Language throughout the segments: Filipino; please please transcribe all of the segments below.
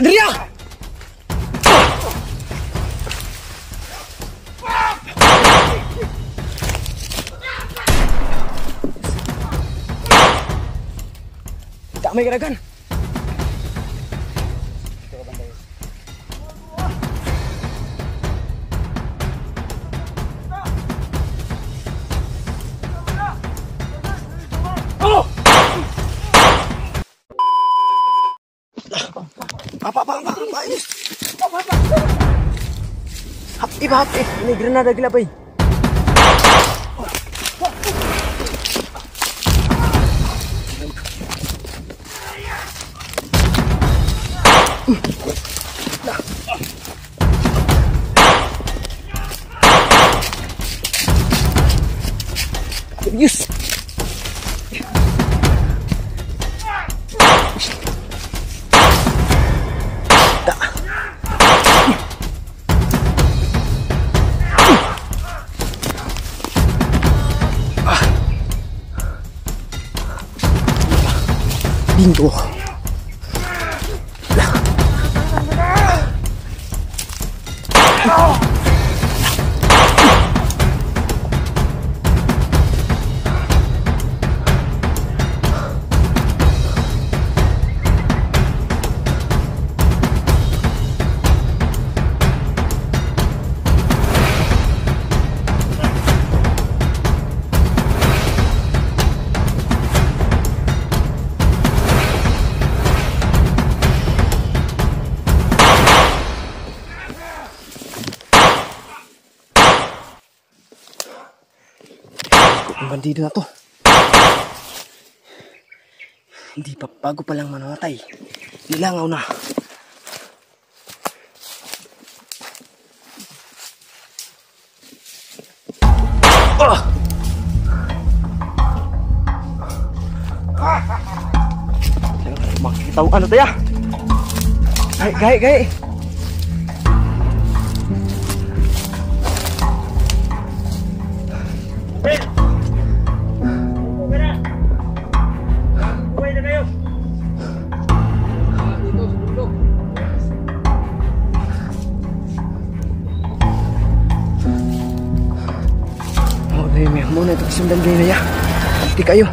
Andrea! Tak may gerakan. Apa? Hapi. Ini granada gila, bay. Yes. Bingo. Bandido na to. Hindi pa, bago pa lang manamatay. Nilangaw na. Makikita ko ano tayo. Gay. Muna ito kasundan kayo na ya. Hindi kayo.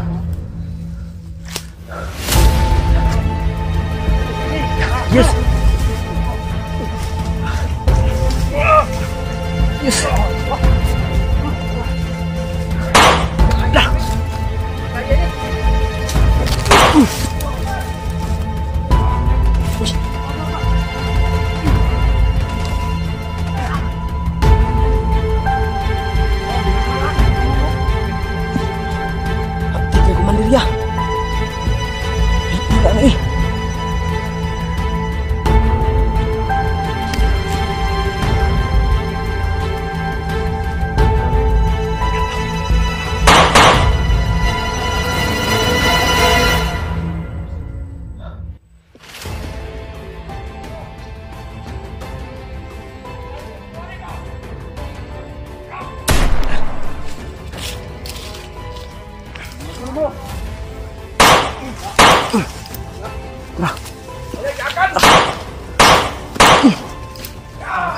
Yes.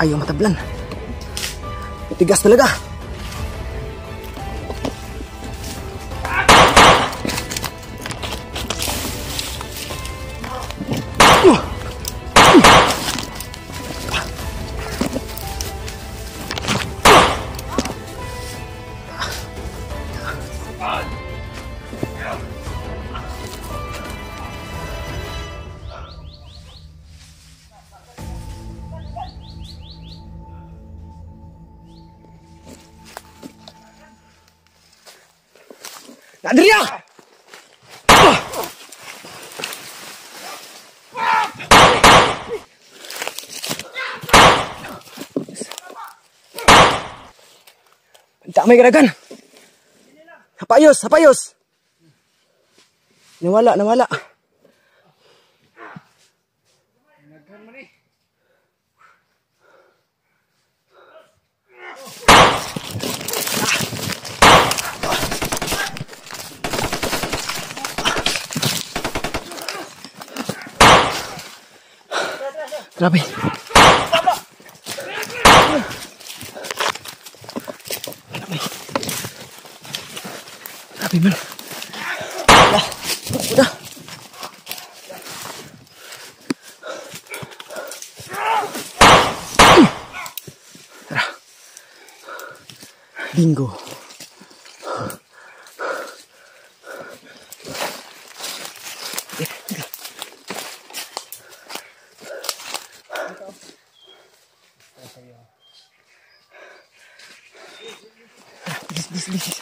Ayaw matablan. Matigas talaga. Andrea! Tak may gerakan. Hapayos. Nawala. Grabe. Grabe. Grabe man. Wala. Udah. Tara. Bingo. Bilis.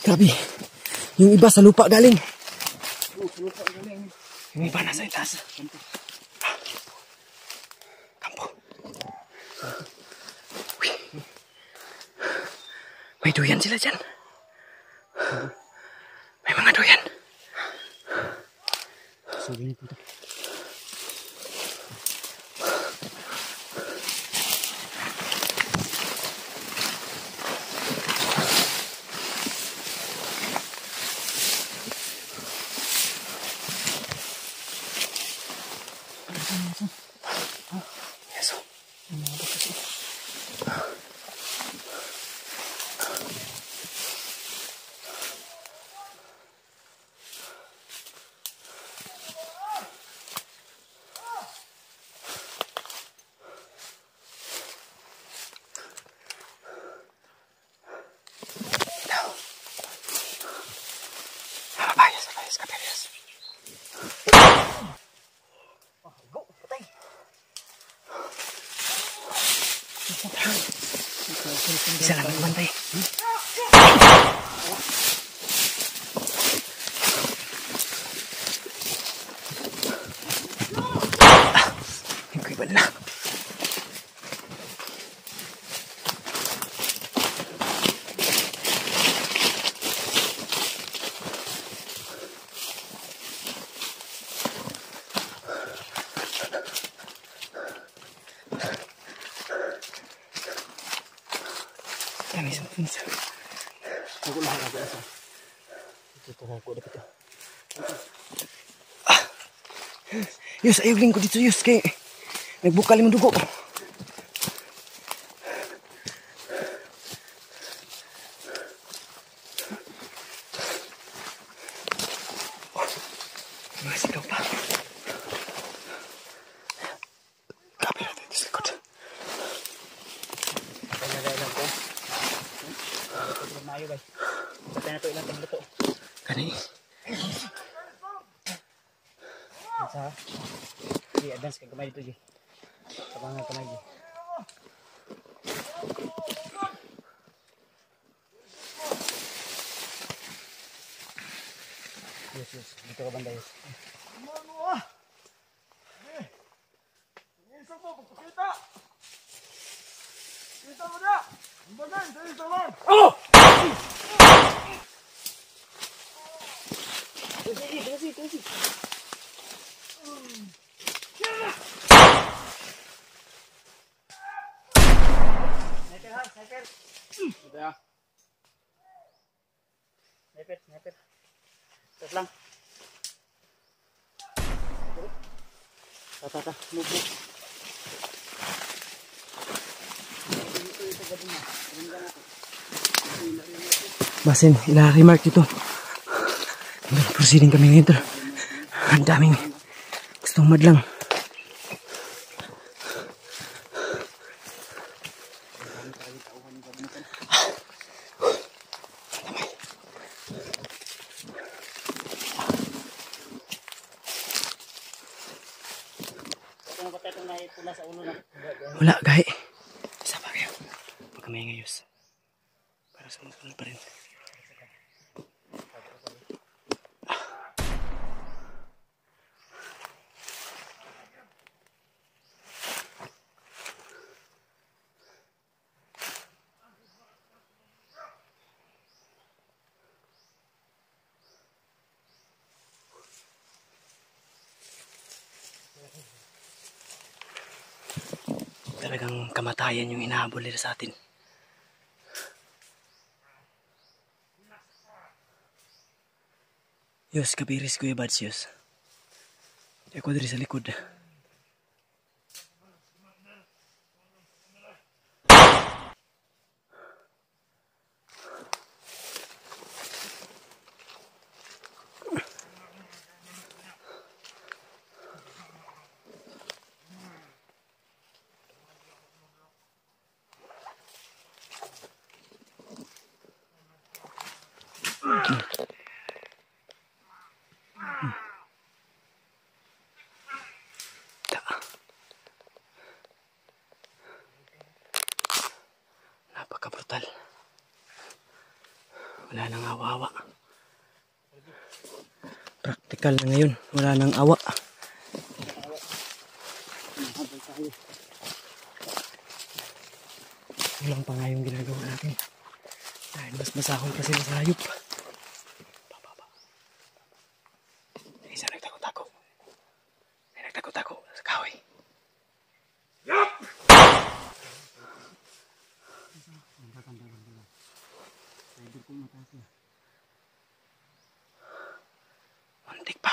Grabe. Yung iba sa lupa galing. Yung iba nasa itaas. Kampo. May duyan sila dyan. May mga duyan. Sabi niyo po. Bisa lang magbantay. Yung iba na. Kami sa pinsa. Ako lang ako sa. Dito ko dito. Yus, ayaw ko dito, Yus, kay nagbuka limang dugo. Mga sigaw pa. Grabe natin dito sa likod. Mayo bay. Patay na to ilang tang luto. Kani. Sa. Di advance kay kamay dito, Ji. Tabangan kamay, Ji. Yes. Dito ka banda, yes. Isa mo, pagkita. Kita mo na. Bagay, dali sa lang. Oh! Kasi. Sniper. Udah. Sniper. Terus lang. Tata, move. Basin, ila-remark dito. Proceeding kami ngayon. Ang daming gustong madlang. Wala, gahe. Sapa kayo. Huwag kami ngayos. Para sumusunod pa rin. talagang kamatayan yung inahabol nila sa atin. Yus, kapiris Kuya Bads, Yus. Ako diri sa likod. Napaka-brutal. Wala nang awa-awa. Practical na ngayon. Wala nang awa. Ilang pa nga yung ginagawa natin. Dahil mas masahol kasi sa hayop. Isa nagtago-tago. May nagtago-tago sa kahoy. Muntik pa.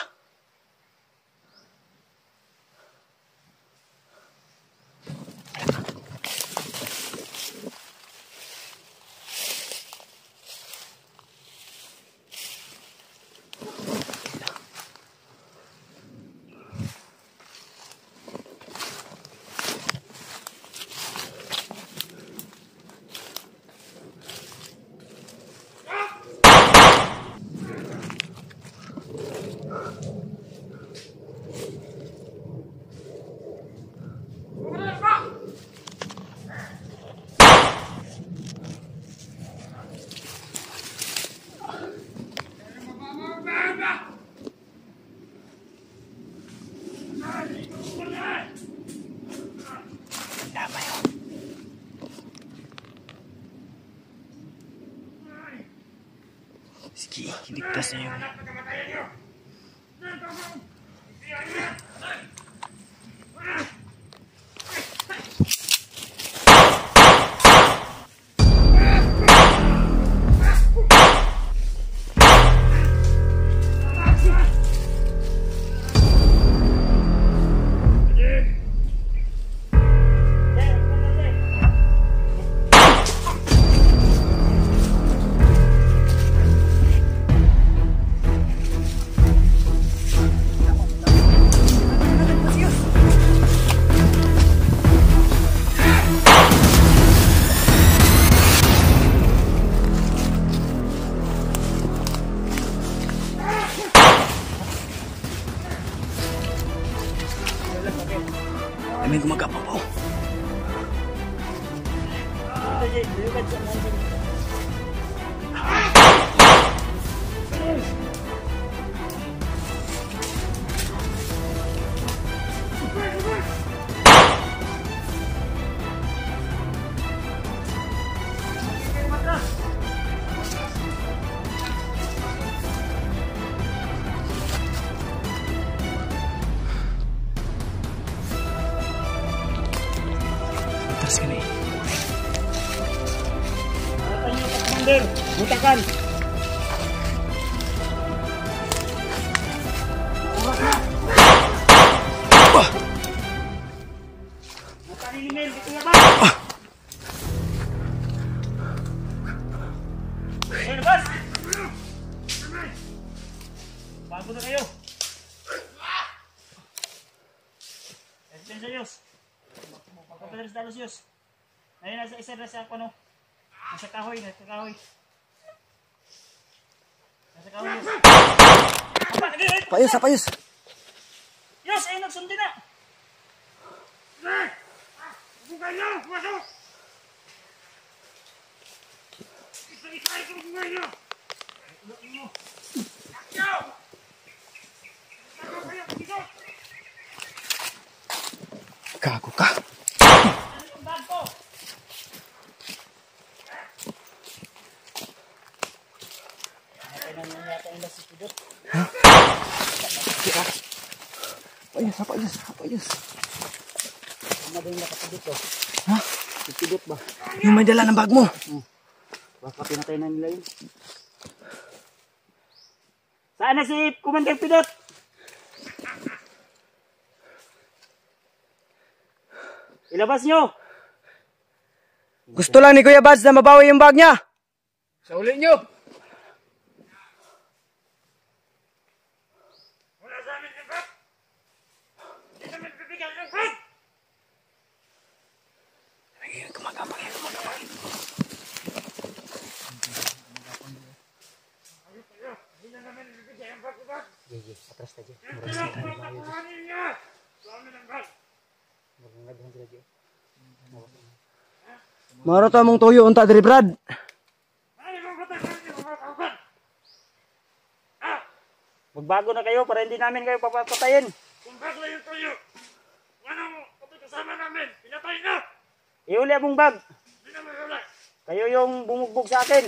Sige, iligtas niya yun. May gumagapa po. Terus gini. Butakan. Wah. Makalilingin gitu ya, Bang. Bos. Bago na kayo. Serius. Pagkakalas dalos yus. Ngayon nasa isa na sa ano. Nasa kahoy, nasa kahoy. Nasa kahoy yus. Apa lagi? Apayos, apayos. Yus, ay nagsundi na. Bukan niyo, masuk. Isa-isa ito bukan niyo. Ulo niyo. Yaw! Gago ka. Ha? Apayos, apayos, apayos. Ano ba yung nakapag dito? Pipidot ba? Yung may dala ng bag mo. Baka pinatay na nila yun. Saan na si Commander Pidot? Ilabas nyo! Gusto lang ni Kuya Bads na mabawi yung bag niya. Sa uli nyo! Wala sa amin yung bag! Hindi namin bibigyan yung bag! Gumagapang yan. Hindi na namin bibigyan yung bag! Gigi, atras tayo. Pagkakuhanin niya! Sa amin ang bag! Maro to mong tuyo unta diri Brad. Magbago na kayo para hindi namin kayo papatayin. Kung bago yung tuyo, anong kasama namin? Pinatay na! Iuli mong bag. Hindi na mahulay. Kayo yung bumugbog sa akin.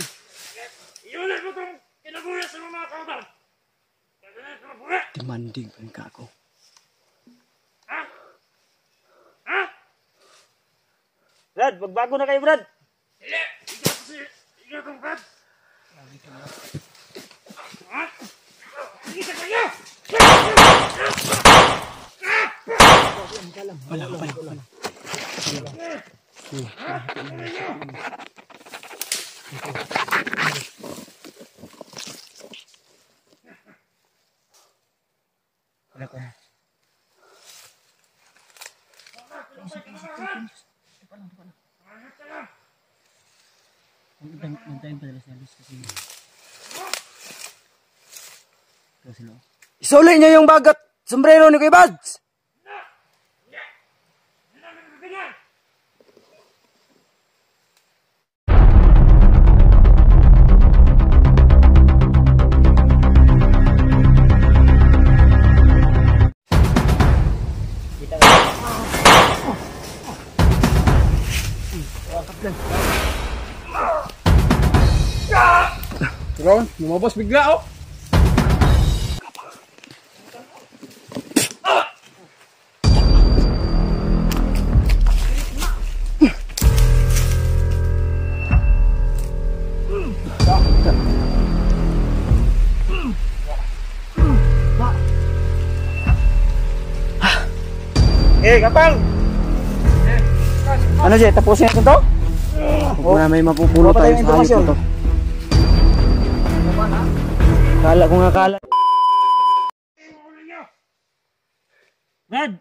Iulit mo itong kinabuya sa mga kauban. Kasi na yung kinabuya. Demanding pa ako. Ha? Ha? Brad, magbago na kayo, Brad. Hindi! Ikaw kasi, ikaw itong bad. Ha? Sige sa kayo! Wala. Isuli niya yung bag at sombrero ni Kuya Bads. Hindi namin bibigyan! Ron, lumabas bigla oh. Kapal! Ano siya, tapusin natin to? Huwag na may mapupulo tayo sa hayop ito. Kala ko nga kala. Brad,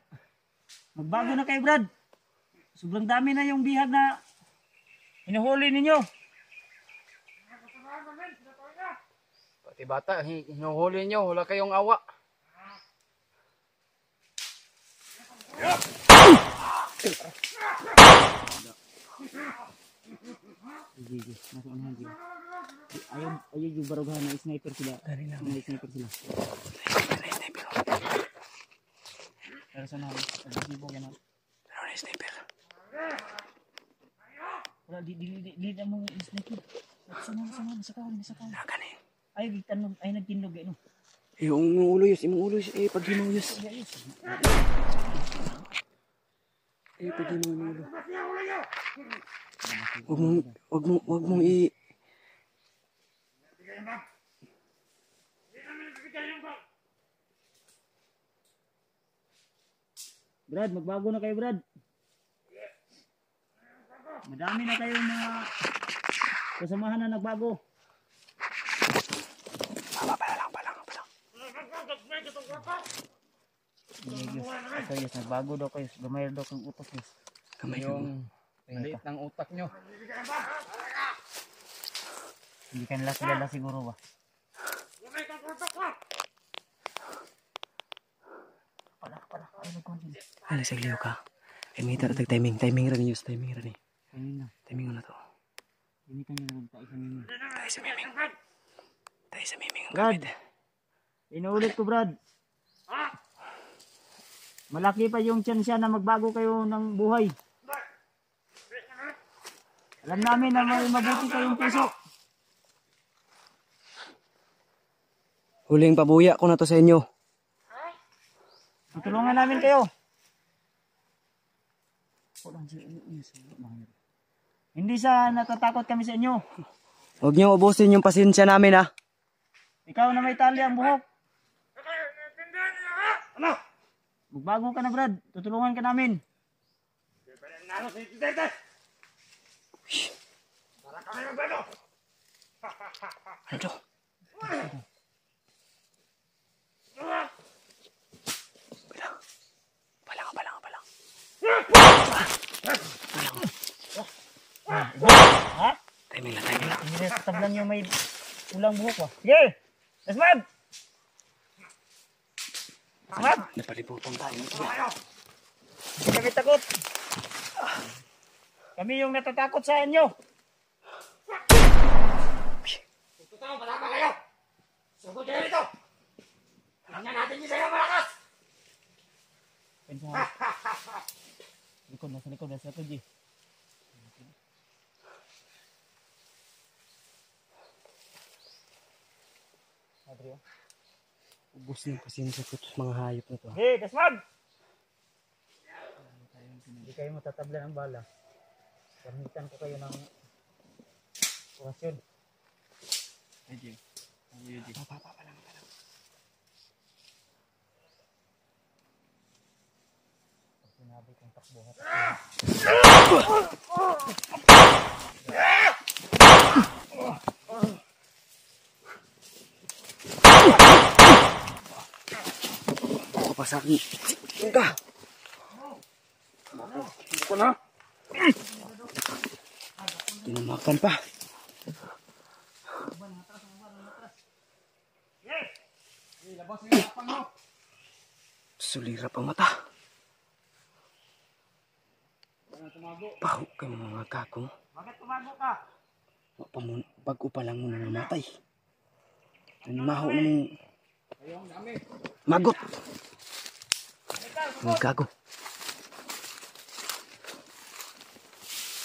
magbago na kayo, Brad. Sobrang dami na yung bihag na hinuhuli ninyo. Pati bata, hinuhuli nyo, wala kayong awa. Ayaw yung barughan na sniper sila. Na sniper sila. Pero sa namin, pag-isibo ka na. Pero na sniper. Wala, di na mong sniper. Sa kawan. Nakanin. Ay nagtindog eh, no? Yung ulo yus, pag ginong yus. Pag ginong ulo. Wag mong i... Brad, magbago na kayo, Brad. Madami na kayong mga kasamahan na nagbago. Yes, nagbago daw kayo. Gamay daw kang utak, yes. Kamay Yung maliit ng utak nyo. Hindi ka nila kilala siguro ba? Pala. Ay, nagkontin. Ano sa gliyo ka? Imita na timing rin yus, timing rin eh. Ayun na. Timing na to. Hindi ka nyo nagtayo sa mimi. Tayo sa miming ang Brad, gamit. inuulit ko, Brad. Malaki pa yung chance na magbago kayo ng buhay. Alam namin na may mabuti kayong puso. Huling pabuya ko na to sa inyo. Tutulungan namin kayo. Hindi sa natatakot kami sa inyo. Huwag niyo ubusin yung pasensya namin, ha. Ikaw na may tali ang buhok. Naintindihan niyo ha? Ano? Magbago ka na, Brad. Tutulungan ka namin. Nalo si Tete. Para kami magbago. Ano to? Palang. Ha? Timing lang. Hindi na tablan yung may ulang buhok ba? Sige! Desmond! Desmond! Napalibutan tayo. Hindi kami takot. Kami yung natatakot sa inyo. Totoo, malama kayo. Sugod kayo rito. Tingnan natin yung sa'yo malakas. Pensa nga. Nasa likod, G. Adrio. Ubus na yung pasensya ko sa mga hayop na to. Hey, Desmond! Hindi kayo matatabla ng bala. Gamitan ko kayo ng orasyon. Palang. Pag sinabi kong takbo ka. Ako pa sa akin. Ka! Ako na. Tinamakan pa. Sulira pa mata. Paho kayo mga kakong. Bakit tumago ka? Bago pa lang mo na namatay. Maho ng magot. Mga gago.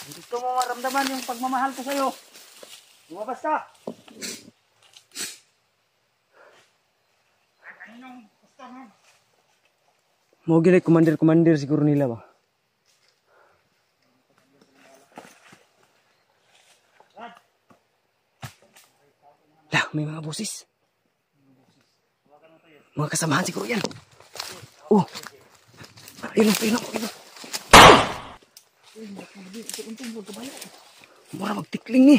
Gusto mo maramdaman yung pagmamahal ko sa'yo. Lumabas ka. Mau gini komandir siguro nila ba? Lah, may mga boses. Mga kasamahan siguro yan. Oh. Ilong. Mura magtikling ni.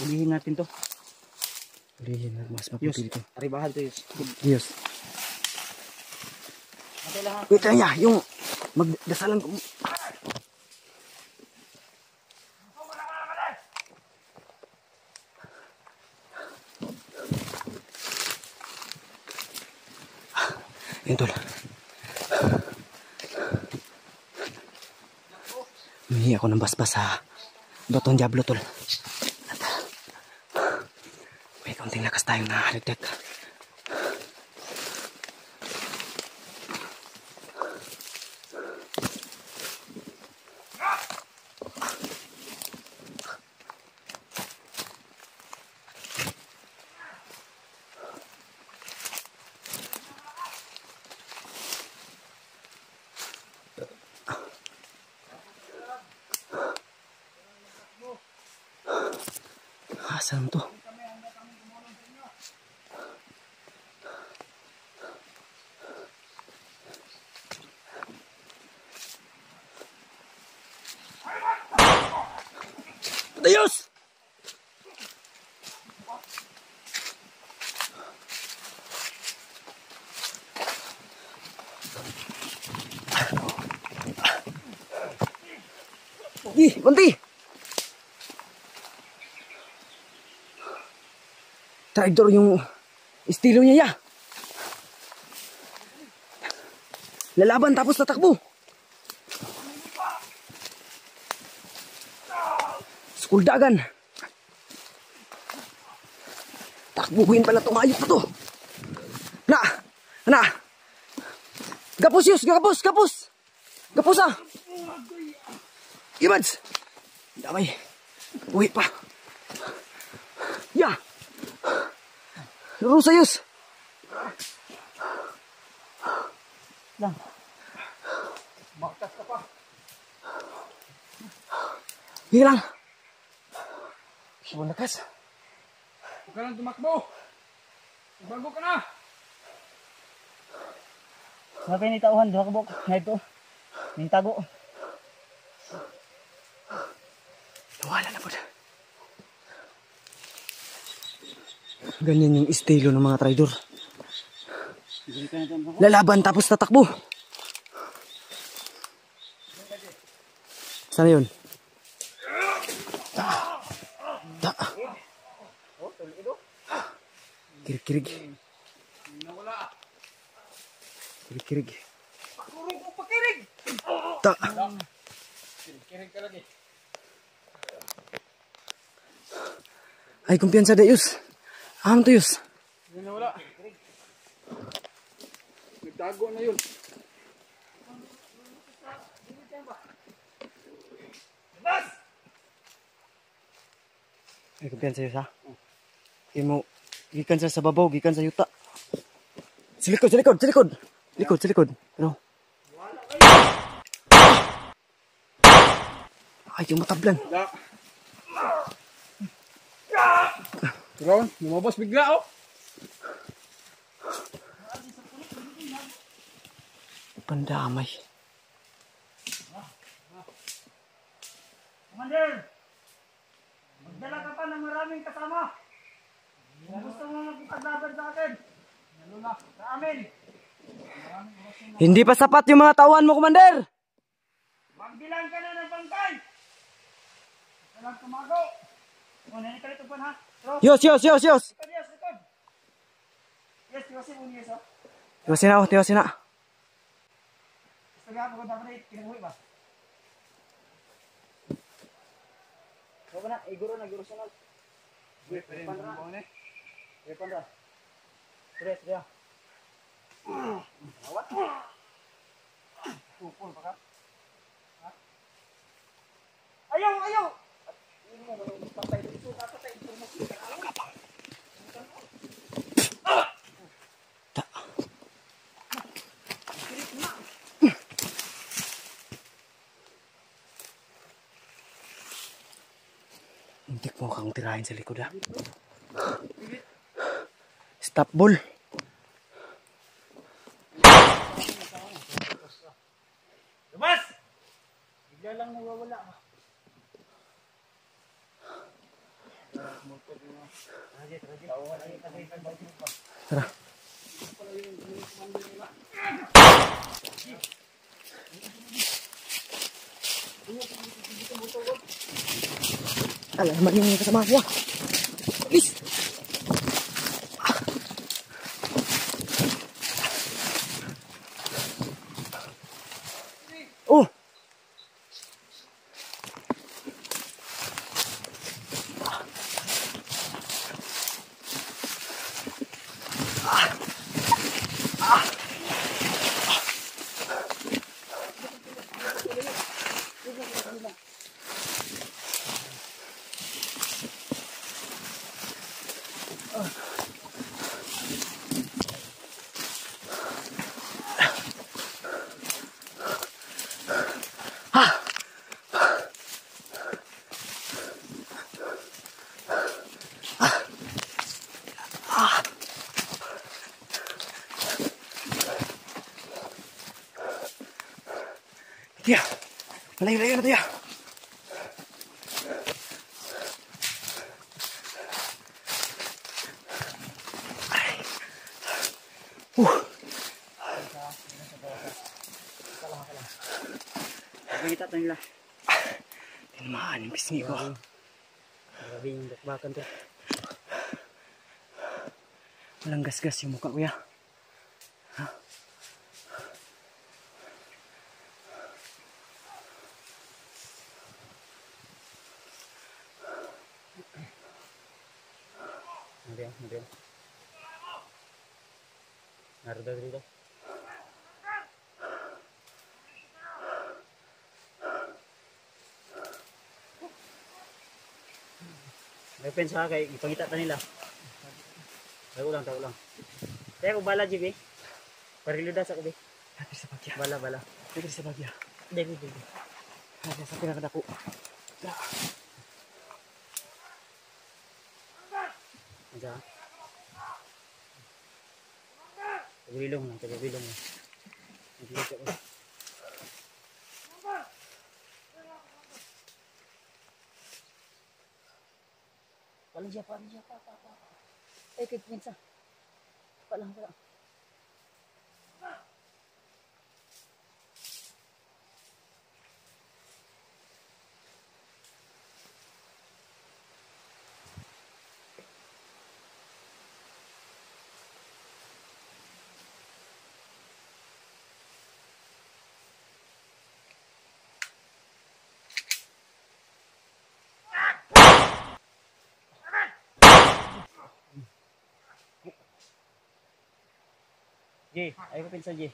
Ulihin natin to. Ulihin na mas mapipili ko. Aribahan to, Yus. Diyos. Kailangan Wait lang ya, yung magdasalan ko. Yun tol. Humingi ako ng basbas sa Dotong Diablo tol. At may kaunting lakas tayong nahaligdag. Saan to? Dayos! Bunti! Traitor yung estilo niya ya. Lalaban tapos tatakbo. Skuldagan. Takbuhin pala itong ayot na to. Na. Gapos Yus, gapos. Gapos ah. Ibads. Damay. Uwi pa. Ya. Laro sayos. lang. Sige lang. Ibon lakas. Huwag ka lang tumakbo. Bago ka na. Nga kayo ni tauhan, duha ka bok. Nga ito. Ning tago. Nawala na po. Ganyan yung estilo ng mga traidor. Lalaban tapos tatakbo. Sana yun? Kirig-kirig. Kirig-kirig. Pakurong ko pakirig. Ta. Kirig ka lagi. Ay, kumpiyansa Dayus. Aham to Yus. Hindi na wala. Nagtago na yun. Bas! Ay, kumpiyansa Yus ha. Mo, gikan sa babaw, gikan sa yuta. Sa likod, sa likod, sa likod. Likod, sa likod. Pero, ay, yung matablan. Ron, lumabas bigla oh. Pandamay. Commander! Magdala ka pa ng maraming kasama. Kung gusto mo magpaglaban sa akin. Sa amin. Hindi pa sapat yung mga tawan mo, Commander. Magbilang ka na ng bangkay. Walang tumago. O, nanikal ito pa ha. Bro, Yos, yos, yos, yos. likod, yes, likod. Yes, tiwasin mo yes, oh. Tiwasin na, tiwasin na. Gusto nga, pagod ako na kinabuhi ba? So, ba na, iguro na, iguro sunod. Pandra. Pandra. Tres, dia. Awat. Pukul pa ka. Ayaw, ayaw. Patay dito, patay dito. Muntik mo kang tirahin sa likod ha. Stop ball. Lumas! Bigla lang nawawala. Tara. Alamak yung kasama ko. Please. Oh. Tia, malayo-layo na Tia. Pagkita ito nila. Tinamaan yung pisngi ko. Grabe yung bakbakan to. Walang gas-gas yung mukha kuya. Nandiyan. Narada dito. May pensa kay ipangita ta nila. Tayo lang. Kaya ko bala GB. Pariluda sa ko be. Hati sa bagya. Bala. Hati sa bagya. Dali. Hati sa pinakadako. Tagabilong lang, tagabilong lang. Palang siya, pa. Eh, kaya pinsa. Palang. Jay, ayo ko pinsa, Jay.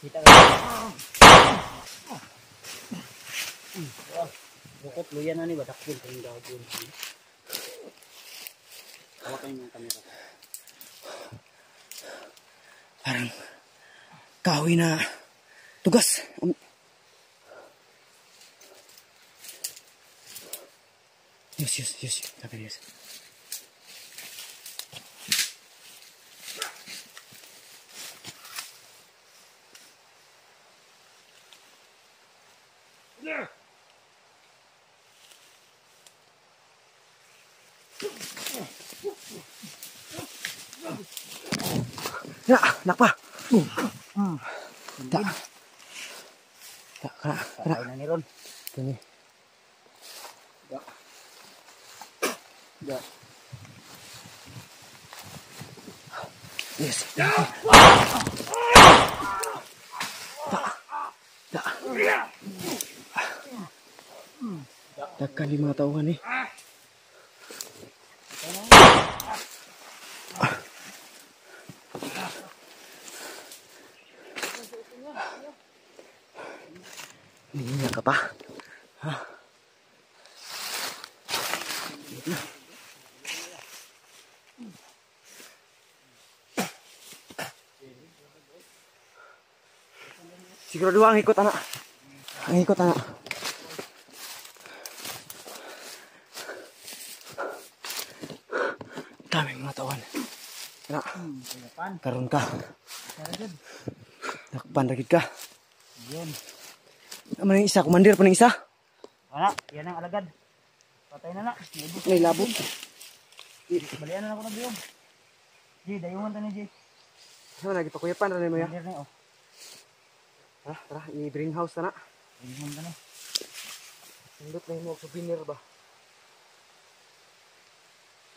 Kita ka. Bukot luyan na ni badakpil kayong gagawin. Hawakan yung kamera. Parang kahoy na tugas. Yes. Sabi yes. Ya, nakpa. Tak. Kena. Na ni Ron. Kini. Ya. Yes. Tak. Takkan 5 tauhan eh. Niya ka pa. Ha? Siguro ang ikot anak. Ang ikot anak. Daming mga tawan. Anak. Karon ka. Nakpan ragid ka. Yun. Ano yung isa? Kumandir pa ng isa? Wala, yan ang alagad. Patay na. May labot. Balian na ako na biyong. Jay, dayungan ta ni Jay. Ano, nagpakuyapan na mo ya? Mandir na oh. Tara, i-bring house na na. Dayungan ta na. Sindot na yung mga souvenir ba?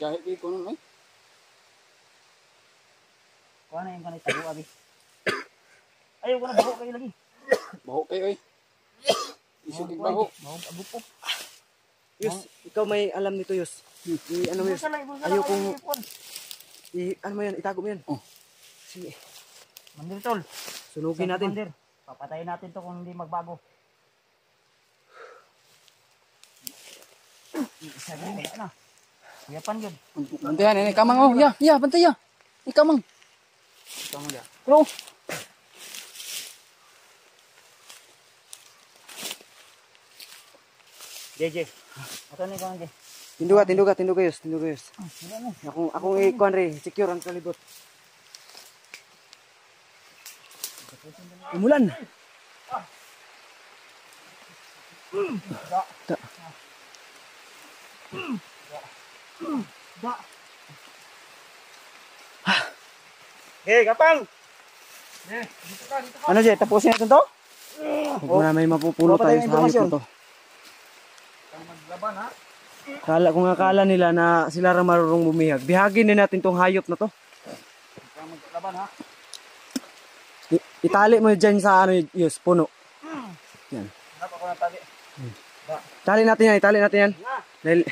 Kahit di ko nun, Kuha na yung kanay tago, abi. Ayaw ko na baho kayo lagi. Baho kayo, Isugig baho. Mahog abot po. Yus, ikaw may alam nito, Yus. Ano mo, Yus? Ayaw kong... Ano mo yan? Itago mo yan. Oh. Sige. Mandir tol. Sunugin natin. Mandir. Papatayin natin to kung hindi magbago. Isa rin, wala na. Kuyapan yun. Bantayan, ini kamang, Ya, bantay, ya. Ini kamang. Kamang ya. Bro. JJ. Ato ni kamang Jay. Tinduga, Yus. Akong ikuan re, secure ang kalibot. Umulan. Hey, kapang. Ano Jay, tapusin natin to? Huwag mo na may mapupuno tayo sa hayop na to. Maglaban ha. Akala nila na sila ra marunong bumihag. Bihagin din natin tong hayop na to. Maglaban ha. Itali mo dyan sa ano, Yus, puno. Yan. Hanap ako ng tali. Itali natin yan. Dahil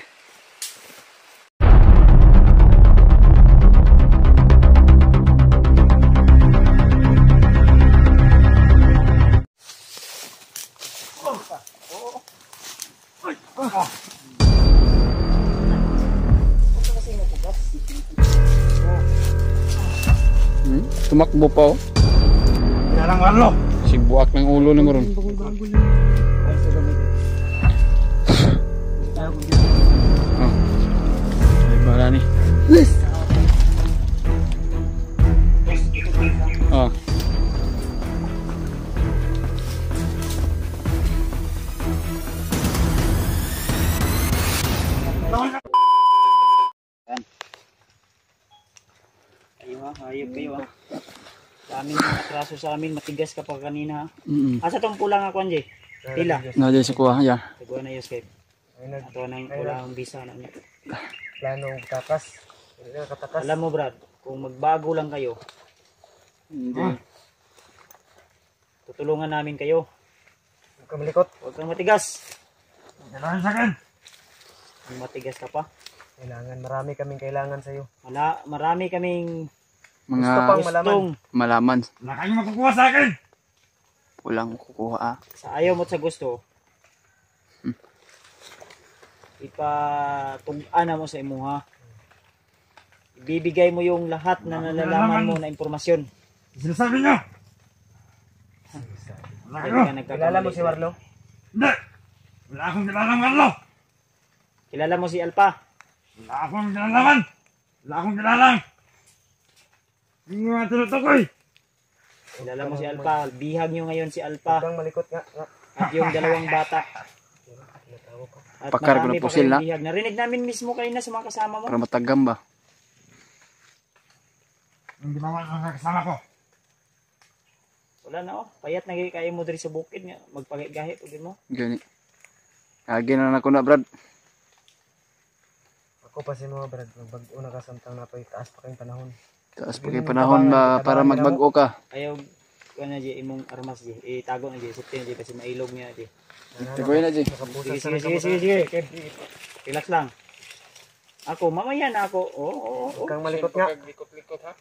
Tumakbo pa oh. Kailang warlo. Sibuak ng ulo ni Maron. Oh. Ay bara ni. Oh. Ayun ha, hayop kayo ha. Daming atraso sa amin, matigas ka pa kanina ha. Asa tong pula nga kwan Jay? Pila? Nadya sa kuha ya. Tagwa na yung Skype. Ato nang walang visa na niya. Planong takas. Katakas. Alam mo Brad, kung magbago lang kayo, Hindi. tutulungan namin kayo. Huwag kang malikot. Huwag kang matigas. Kailangan sa akin. Kung matigas ka pa. Marami kaming kailangan sa'yo. Marami kaming Mga Gusto pang malaman. gustong malaman. Wala kayong makukuha sa akin. Walang kukuha ah. sa ayaw mo at sa gusto. Ipatug-ana mo sa imuha. Ibibigay mo yung lahat na nalalaman mo na impormasyon. Sinasabi niyo. Wala Hindi kayo. ka nagkakamali. Kilala mo si Warlo? Hindi. Wala akong kilalang warlo. Kilala mo si Alpa. Wala akong kilalaman. Wala akong kilalang. Hindi nga tinutukoy. Kilala mo si Alpa. Bihag nyo ngayon si Huwag Alpa kang malikot nga. at yung dalawang bata. At Pakar ko marami ng pa pusil, kayong ha? bihag. Narinig namin mismo kanina sa mga kasama mo. Para matagam ba? Ang ginawa ng kasama ko. Wala na oh. Payat na kayo mo diri sa bukid nga. Magpagahi pagin mo. Gani. Agi na ako na Brad. Ako pa si mga brad. Magbag-o na kasantang na pa taas pa kayong panahon. Taas pa kay panahon ba para magbago ka. Ayaw ko na di imong armas di. Itago na di. Sipin di kasi mailog niya di. Tagoy na Jay. Sige, sige, sige, sige, sige. Relax lang. Ako, mamaya na ako. Oo. Huwag kang malikot nga. Likot-likot ha.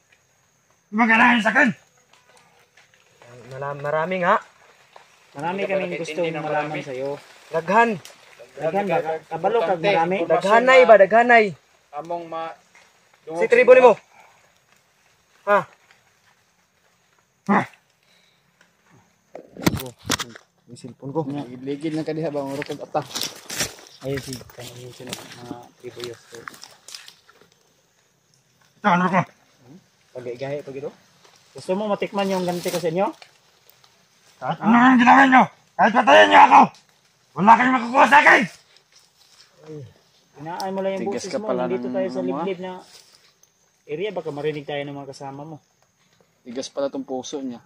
Magkalahin sa akin. Marami nga. Marami kaming gustong malaman sa'yo. Daghan. Daghan ba? Kabalo kag marami? Daghanay ba? Daghanay. Among ma Si tribo ni mo. Ha? Yung cellphone ko. ligid na kadiha ba ang rukog ata. Ayun si kanina sunod mga tribuyos. Ito, ano ko? Pag-igahe pag ito. Gusto mo matikman yung ganti ko sa inyo? Kahit ano ang ginawa niyo. Kahit patayin niyo ako. Wala kayong makukuha sa akin. Inaan mo lang yung Tigas boses ka mo. pala Nandito ng tayo sa ano mo, liblib na area. Baka marinig tayo ng mga kasama mo. Tigas pala tong puso niya.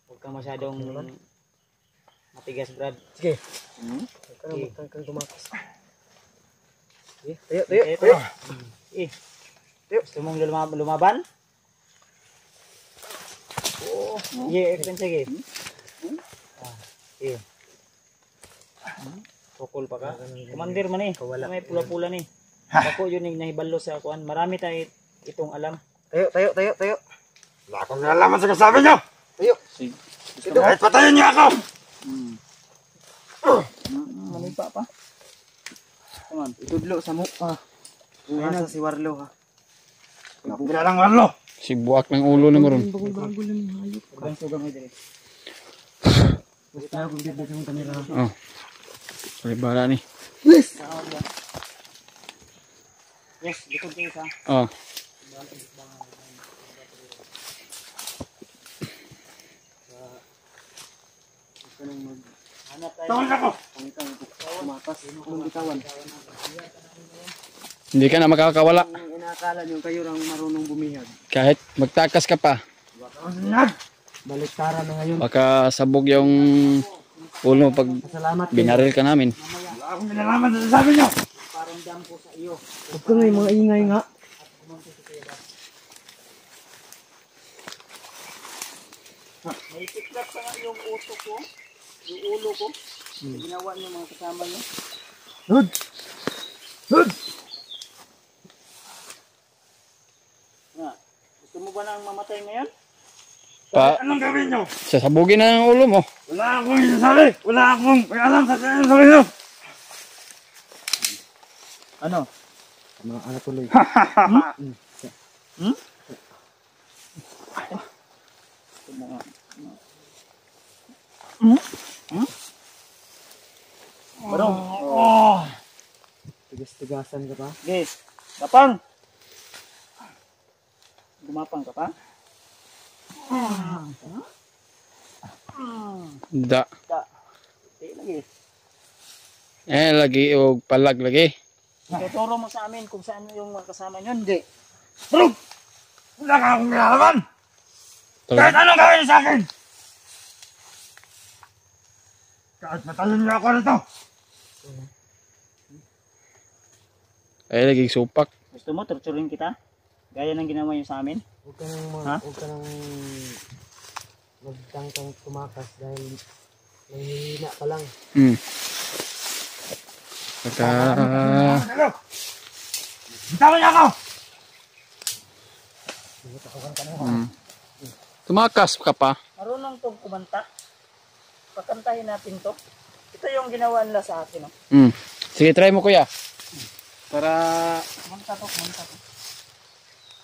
Huwag kang masyadong matigas, Brad. Sige. Huwag kang tumakas. Sige. Tayo, tayo, Ito. tayo. Gusto mong lumaban? Oo. Sige, sige. Sige. Tukol pa ka. Commander man eh. May pula-pula ni. Ako yun yung nahibalo sa kuan. Marami tayo itong alam. Tayo, tayo, tayo, tayo. Wala akong nalalaman sa kasabi niyo. Tayo. Sige. Kahit patayin niyo ako. Manipa pa. Come on. Itudlo sa mukha. Kung nasa si Warlo ha. Kilalang warlo. Sibuak ng ulo ni Maron. Huwag sugang mo dire. Gusto na kung dito yung kamera. Oh. Ay bara ni. Yes, likod kayo sa. Oh. Hanap tayo. Tawag ako. Tumakas. Anong bitawan? Hindi ka na makakawala. Ang inakala nyo kayo lang marunong bumihag. Kahit magtakas ka pa. Baliktara na ngayon. Baka sabog yung ulo mo pag Salamat. binaril ka namin. Wala akong nalalaman sa kasabi niyo. Paramdam ko sa iyo. Huwag ka nga yung mga ingay nga. May tiklat pa nga yung uso ko. Yung ulo ko. Ginawa niyo mga kasama niyo. Hud! Hud! Nga, gusto mo ba nang mamatay ngayon? Anong gawin niyo? Sasabugin na ang ulo mo. Wala akong isasabi. Wala akong may alam sa sinasabi niyo. Ano? Mga anak tuloy. Barong. Tigas-tigasan ka pa. Okay. Gapang. Gumapang ka pa? Da. Lagi. Lagi og palag lagi. Ituturo mo sa amin kung saan yung mga kasama nyo. Hindi. Bro! Wala ka akong nilalaman! Kahit anong gawin niyo sa akin! Kahit matalon niyo ako nito! Lagi supak. Gusto mo, torturin kita? Gaya ng ginawa nyo sa amin? Huwag ka nang Ha? huwag ka nang magtangkang tumakas dahil nahihina ka lang. Pagka... Bitawan niyo ako! Tumakas ka pa. Marunong tong kumanta. Pakantahin natin to. Ito yung ginawa nila sa akin. Oh. Sige, try mo kuya. Para... Kumanta to, kumanta to.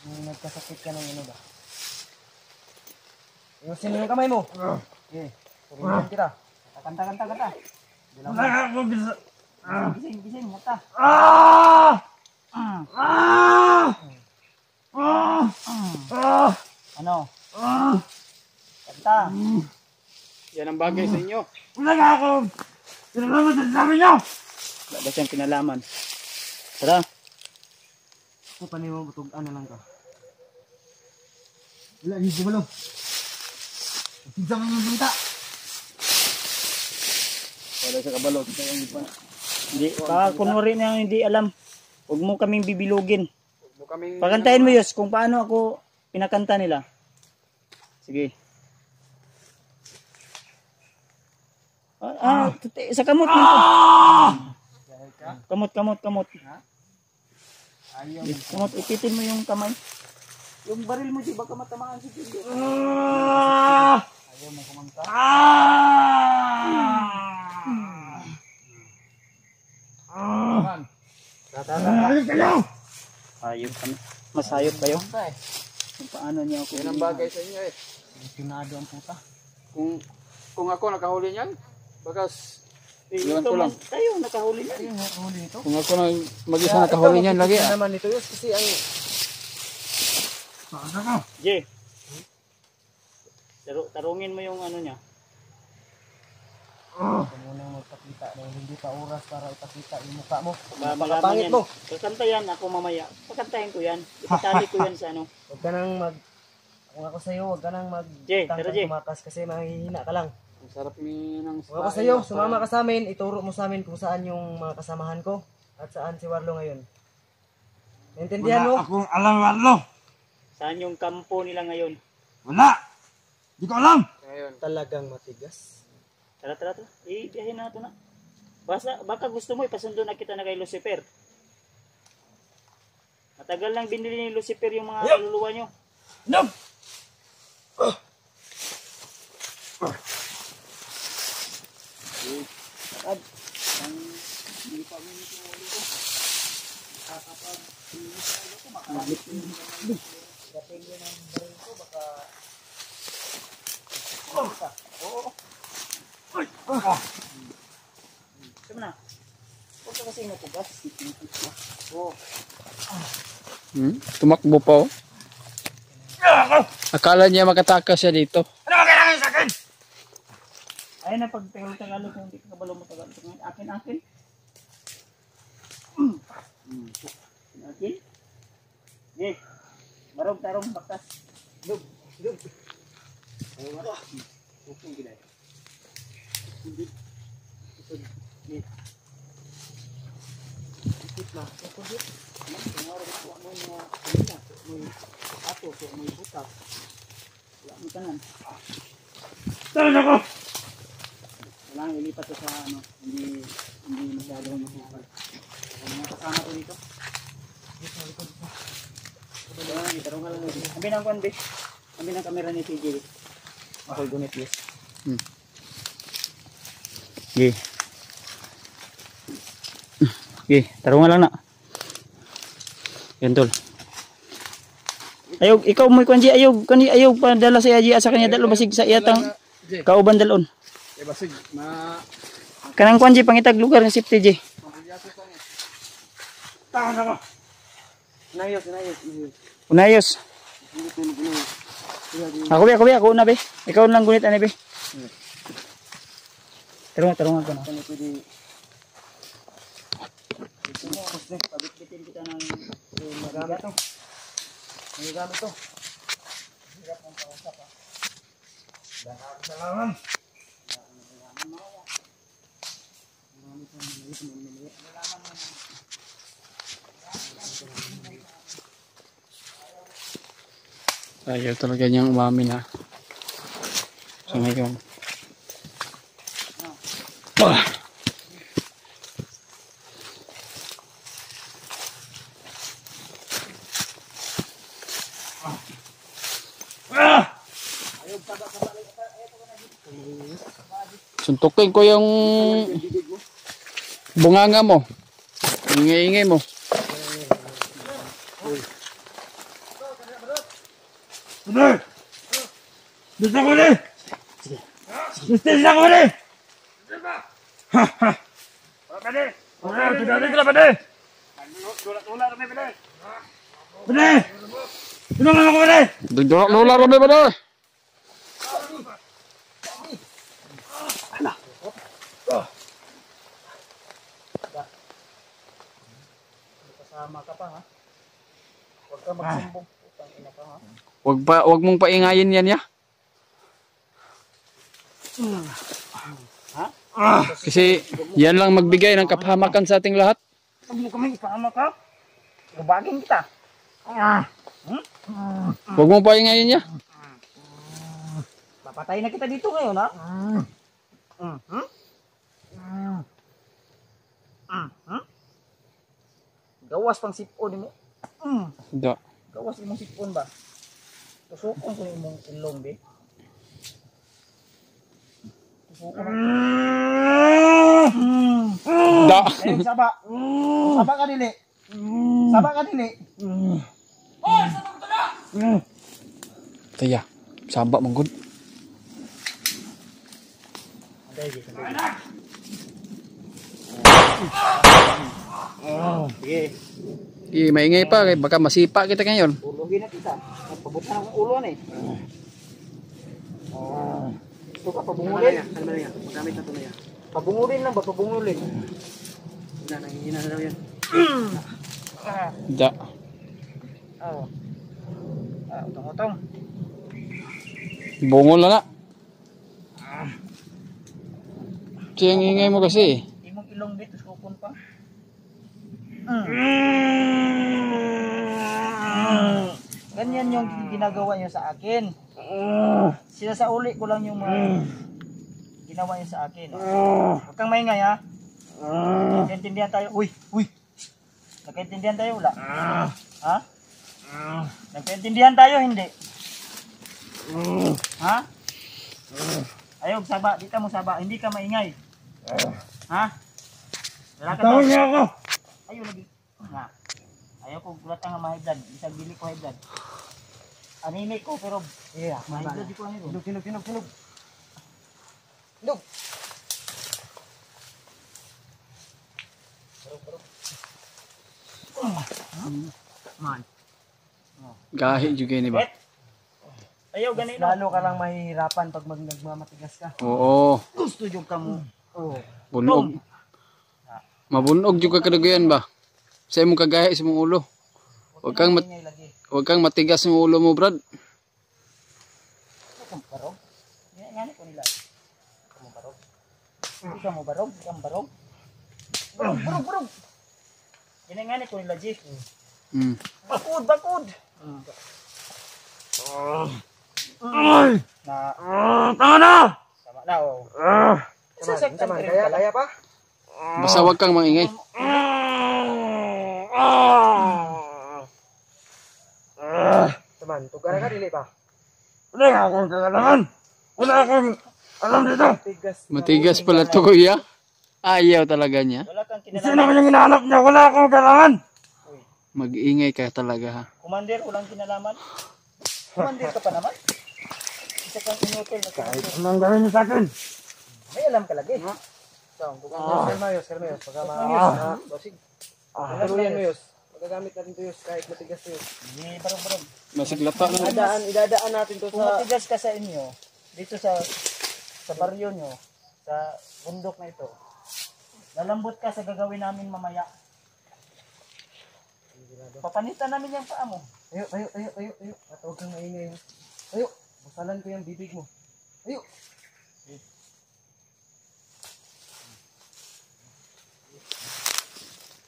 Nung nagkasakit ka ng ano ba? Iusin mo yung kamay mo. Okay. Turingan kita. Kanta. Wala ka akong bisa... Gising, kanta. Ano? Kanta. Yan ang bagay sa inyo. Wala ka akong... Sinalaman sa sabi niyo! Wala ba siyang kinalaman? Tara. Kung paano mo butugan na lang ka. Wala, hindi gumalo. Pagkita mo yung bita. Wala sa kabalo. Hindi, kunwari na hindi alam. Huwag mo kaming bibilugin. Pakantahin mo Yos kung paano ako pinakanta nila. Sige. Sa kamot mo. Kamot. Kamot, ipitin mo yung kamay. Yung baril mo, di ba kamatamaan si Pili? Ayaw mo kumanta. Hayop kami. Mas hayop kayo. Kung paano niyo ako. Yan ang bagay sa inyo eh. Pinado ang puta. Kung ako nakahuli niyan, bagas iwan Ito ko lang. kayo, nakahuli na. Ayun, huli nito. Kung ako na mag-isa nakahuli niyan lagi Ito naman ito Yus kasi ang... Jay. Tarungin mo yung ano niya. Ito muna magpakita dahil hindi pa oras para ipakita yung mukha mo. Malaman Napakapangit yan. mo. Kakanta yan ako mamaya. Pakantahin ko yan. Ipatali ko yan sa ano. Huwag ka nang kung ako sa'yo, huwag ka nang Jay, tara, Jay. tumakas kasi mahihina ka lang. Ang sarap ni ng Kung ako sa'yo, sumama ka sa amin, ituro mo sa amin kung saan yung mga kasamahan ko at saan si Warlo ngayon. Naintindihan mo? Wala akong alam, Warlo! Saan yung kampo nila ngayon? Wala! Di ko alam! Ngayon. Talagang matigas. Tara. Ibiyahin na ito na. Baka gusto mo ipasundo na kita na kay Lucifer. Matagal lang binili ni Lucifer yung mga kaluluwa nyo. No! Takad. Hindi pa mo nito ulit ko. Kakapag ko baka dating yun ang baril ko baka Oo. Sama na. Huwag ka kasi natugas. Oo. Tumakbo pa oh. Akala niya makatakas siya dito. Ano ba kailangan sa akin? Ayun na pag Tagalog kung hindi ka kabalo mo Tagalog. Akin. Akin. Yes. Barog tarong bakas. Lug. Upong gilay. Ikit na. Ikit. Tumawag ko mo mga kanila. May ato, may butas. Wala mo tanan. Tara na ko! Wala nang ilipat ko sa ano, hindi masyadong masukal. Mga kasama ko dito. Tarong nga lang dito. Ambil ang kwan, Bish. Ambil ang kamera ni TJ. Ako'y gunit, yes. Okay, tarong nga lang na. Yan, tol. Ayog, ikaw mo kanji ayog kani ayog pa dala sa iya sa kanya dalo basig sa iyatang kauban dalon. Eh basig Kanang kanji pangitag lugar ni safety J. Tahan ako. Inayos. Unayos. Ako una be. Ikaw lang gunit ani be. Tarong ka na. Ano pwede? Pabit-bitin kita ng Magamit to. May gamit to. Salaman. ayaw talaga niyang umamin ha. So ngayon. Suntukin ko yung bunganga mo. Ingay-ingay mo. Bener. Bisa ko ni. Bisa ko ni. Haha. Pade. Sudah ni kena pade. Tolak-tolak kami pade. Pade. Tolong aku pade. Duduk lola rame ba na? Kasama ka pa ha. Huwag ka magsumbong. Putang ina ka ha. Wag mong paingayin yan ya. Kasi yan lang magbigay ng kapahamakan sa ating lahat. Huwag mo kami ipahama ka. Gubagin kita. Wag mong paingayin ya. Papatay na kita dito ngayon ha. Gawas pang sipon mo. Da. Gawas imong sipon ba? Tusukon ko imong ilong be. Tusukon. Da. Ayun saba. Saba ka dili. Saba ka dili. Kaya saba manggod. Sige. Maingay pa kay baka masipa kita ngayon. Ulogin na kita. Pabutan ang ulo ni. Ito ka pabungulin. Ano ba yan? Magamit na to na yan. Pabungulin lang ba pabungulin? Nanghihina na daw yan. Da. Oo. Utong-utong. Bungol na na. Siyang ingay mo kasi. Imong ilong dito sukon pa. Ganyan yung ginagawa niyo sa akin. Sinasauli ko lang yung mga ginawa niyo sa akin. Huwag kang maingay ha. Nagkaintindihan tayo. Uy! Nagkaintindihan tayo wala? Ha? Nagkaintindihan tayo hindi? Ha? Ayog saba, di ka mo saba, hindi ka maingay. Ha? Lalaki Tahu niya ako. Ayaw lagi. Nga. Ayaw ko gulatan nga mahigdan. Isang dili ko higdan. Anini ko pero mahigdan di ko aniro. Kinog. Man. Gahi juga ni ba? Ayaw gani no. Lalo ka lang mahihirapan pag nagmamatigas ka. Oo. Gusto jud ka mo. Oo. Bunog. Mabunog juga kadagayan ba? Sa imong kagahi sa imong ulo. Ingay lagi. Huwag kang matigas yung ulo mo, Brad. Kung barog. Ngani ko nila. Kamu barog. Hindi ka mo barog, kang barog. Barog. Ngani ko nila G. Bakod. Tahan na. Sama na oh. Sasaktan ka rin kaya pa? Basta huwag kang maingay. Teman, tugaran ka dili pa. Wala akong kailangan. Wala akong alam dito. Tigas. Matigas pala to, kuya. Ayaw talaga niya. Wala kang Sino kinalaman. yung hinahanap niya? Wala akong kailangan. Mag-ingay ka talaga ha. Commander, walang kinalaman. Commander ka pa naman. Isa kang inutil na commander. Anong gawin niyo sa akin? May alam ka lagi. Sermayos. Pagka basig. Turuyan mo yus. Magagamit natin ito yus kahit matigas to yus. Hindi, barong-barong. Masiglata na. Idadaan natin to Kung matigas ka sa inyo, dito sa baryo nyo, sa bundok na ito, lalambot ka sa gagawin namin mamaya. Papanitan namin yung paa mo. Ayo. At huwag kang maingay. Ayo. Masalan ko yung bibig mo. Ayo.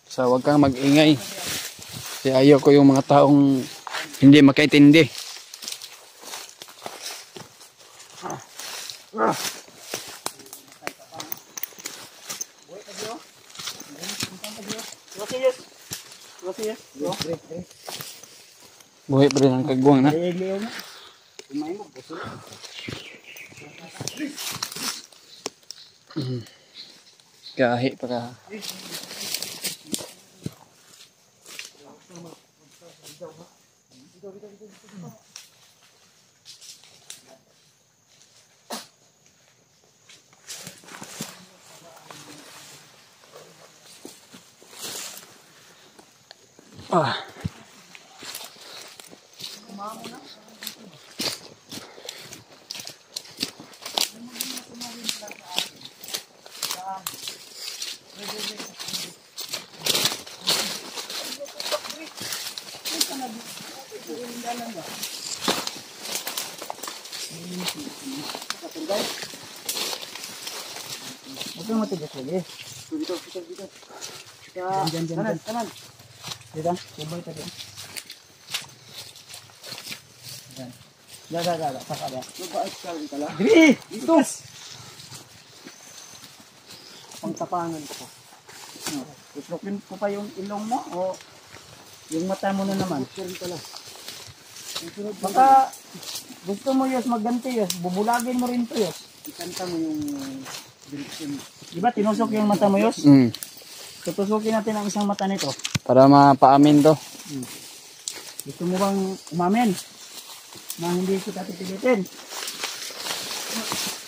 So, huwag kang mag-ingay. Kasi ayaw ko yung mga taong hindi makaintindi. Buhay pa rin ang kagwang na. Liyaw na. Kahi pa ka. Huwag kang matigas lagi. Dito. Kanan. Dito, subay ka dito. Yan. Gala, saka ba? Mabait ka rin pala. Dito! Pangtapangan ko. Tutlukin ko pa yung ilong mo o yung mata mo na naman. Rin pala. Baka gusto mo yos magganti yos, bubulagin mo rin to yos. Ikanta mo yung Di ba tinusok yung mata mo yos? Mm. Tutusukin natin ang isang mata nito. Para mapaamin to. Gusto mo bang umamin na hindi kita pipilitin?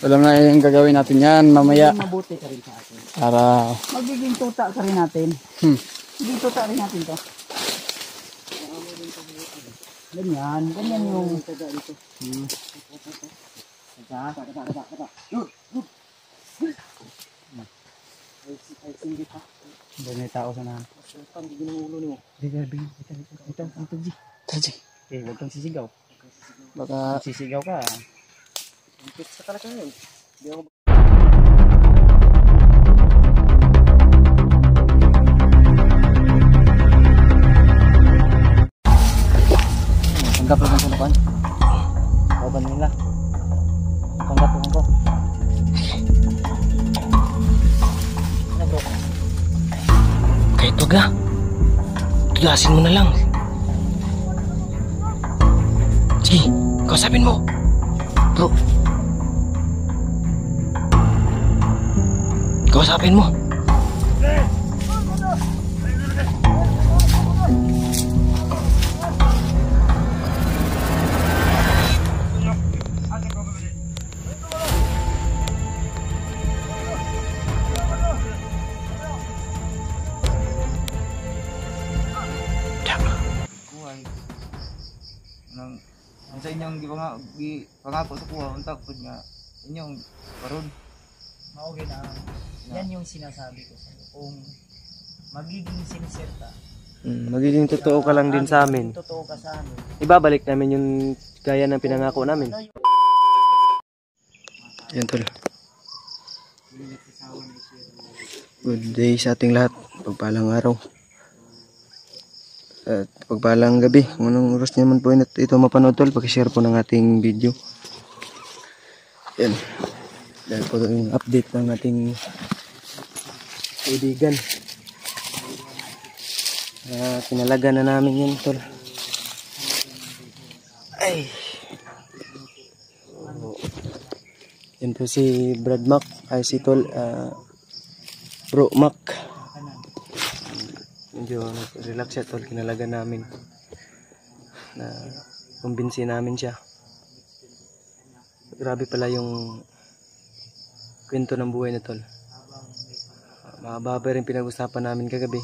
Alam na yung gagawin natin yan mamaya. Magiging mabuti ka rin sa atin. Para Magiging tuta ka rin natin. Magiging tuta rin natin to. Ganyan yung taga ito. Taga. ay singgit ha. Doon may tao sa nahan. Sultan, hindi ng ulo mo. Ito, Taji. okay, huwag kang sisigaw. Baka Sisigaw ka. Impit sa talaga yun. Hindi ako Tanggap lang sa napan. Kauban nila. Tanggap lang ko. Ano bro? Kahit wag na. Tudasin mo na lang. Sige, kausapin mo. Bro. Kausapin mo. Ang sa inyong pangako sa kuha, untak po nga inyong karon. Mauwi na. Yan yung sinasabi ko sa'yo. Kung magiging sincere ka. magiging totoo ka lang din sa amin. Totoo ka sa amin. Ibabalik namin yung gaya ng pinangako namin. yan tol. Good day sa ating lahat. Pagpalang araw. At pagpalang gabi. Kung anong oras naman po ito mapanood tol, pakishare po ng ating video. Yan. Dahil po yung update ng ating kaibigan. Pinalaga na namin yun tol. Ay. Yan po si Brad Mac. Ay si tol. Bro Mac. Medyo relax siya tol. Kinalaga namin. na kumbinsi namin siya. Grabe pala yung kwento ng buhay na tol. Mahaba rin pinag-usapan namin kagabi.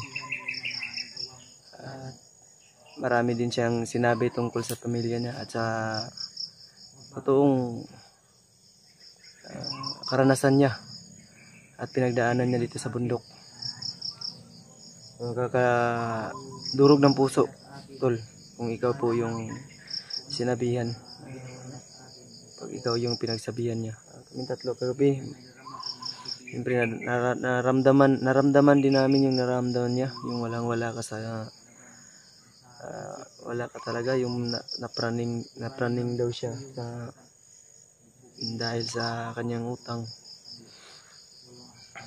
At marami din siyang sinabi tungkol sa pamilya niya at sa totoong karanasan niya at pinagdaanan niya dito sa bundok. Kakadurog ng puso tol kung ikaw po yung sinabihan, pag ikaw yung pinagsabihan niya. Kaming tatlo kagabi, siyempre naramdaman din namin yung naramdaman niya, yung walang-wala ka sa wala ka talaga, yung napraning daw siya dahil sa kanyang utang.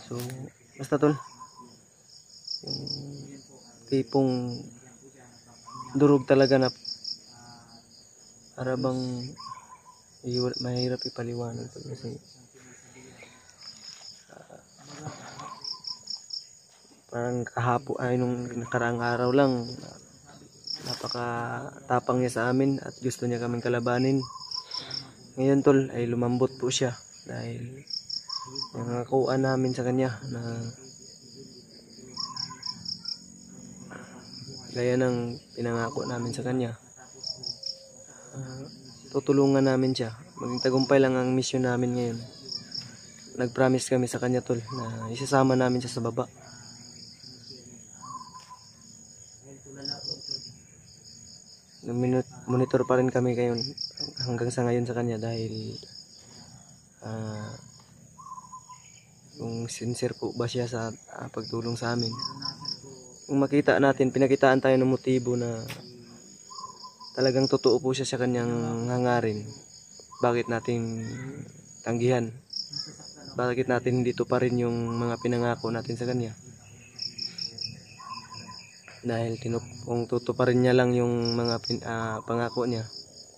So basta tol, yung tipong durog talaga na para bang mahirap ipaliwanag kasi parang kahapon ay nung nakaraang araw lang napakatapang niya sa amin at gusto niya kaming kalabanin. Ngayon tol ay lumambot po siya dahil nangakuan namin sa kanya na gaya ng pinangako namin sa kanya, tutulungan namin siya. Maging tagumpay lang ang mission namin ngayon. Nag-promise kami sa kanya tol na isasama namin siya sa baba. Monitor pa rin kami ngayon hanggang sa ngayon sa kanya dahil kung sincere po ba siya sa pagtulong sa amin. Kung makita natin, pinakitaan tayo ng motibo na talagang totoo po siya sa kanyang hangarin. Bakit natin tanggihan? Bakit natin hindi tuparin yung mga pinangako natin sa kanya? Dahil kung tutuparin niya lang yung mga pangako niya,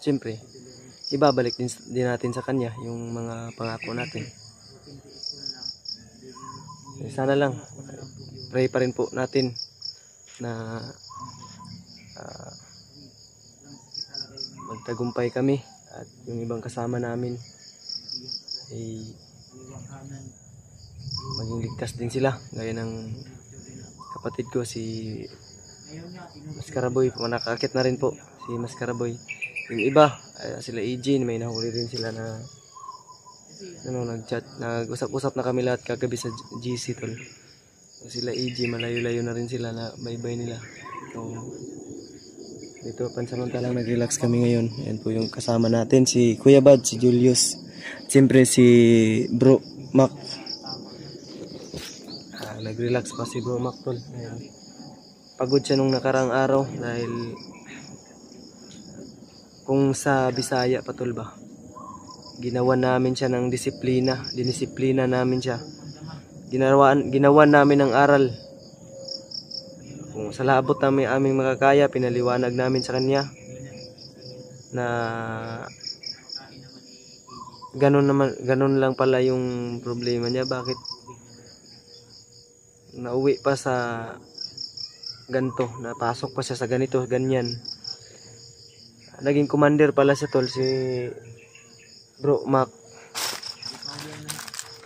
siyempre ibabalik din natin sa kanya yung mga pangako natin. Sana lang pray pa rin po natin na magtagumpay kami at yung ibang kasama namin ay maging ligtas din sila, gaya ng kapatid ko si Maskaraboy. Nakakakit na rin po si Maskaraboy. Yung iba sila EJ, may nahuli rin sila na nag-chat, nag-usap-usap na kami lahat kagabi sa GC tol. Sila EJ, malayo-layo na rin sila na bye-bye nila. So dito pansamantalang nag-relax kami ngayon. Ayan po yung kasama natin, si Kuya Bad, si Julius, siyempre si Bro Mac. Nag-relax pa si Bro Mac tol. Ayan. Pagod siya nung nakarang araw dahil kung sa Bisaya pa tol ba, ginawa namin siya ng dinisiplina namin siya. Ginawa namin ng aral. Kung sa labot namin aming makakaya, pinaliwanag namin sa kanya na ganun lang pala yung problema niya. Bakit nauwi pa sa ganito, napasok pa siya sa ganito, ganyan. Naging commander pala siya tol, si Bro Mac.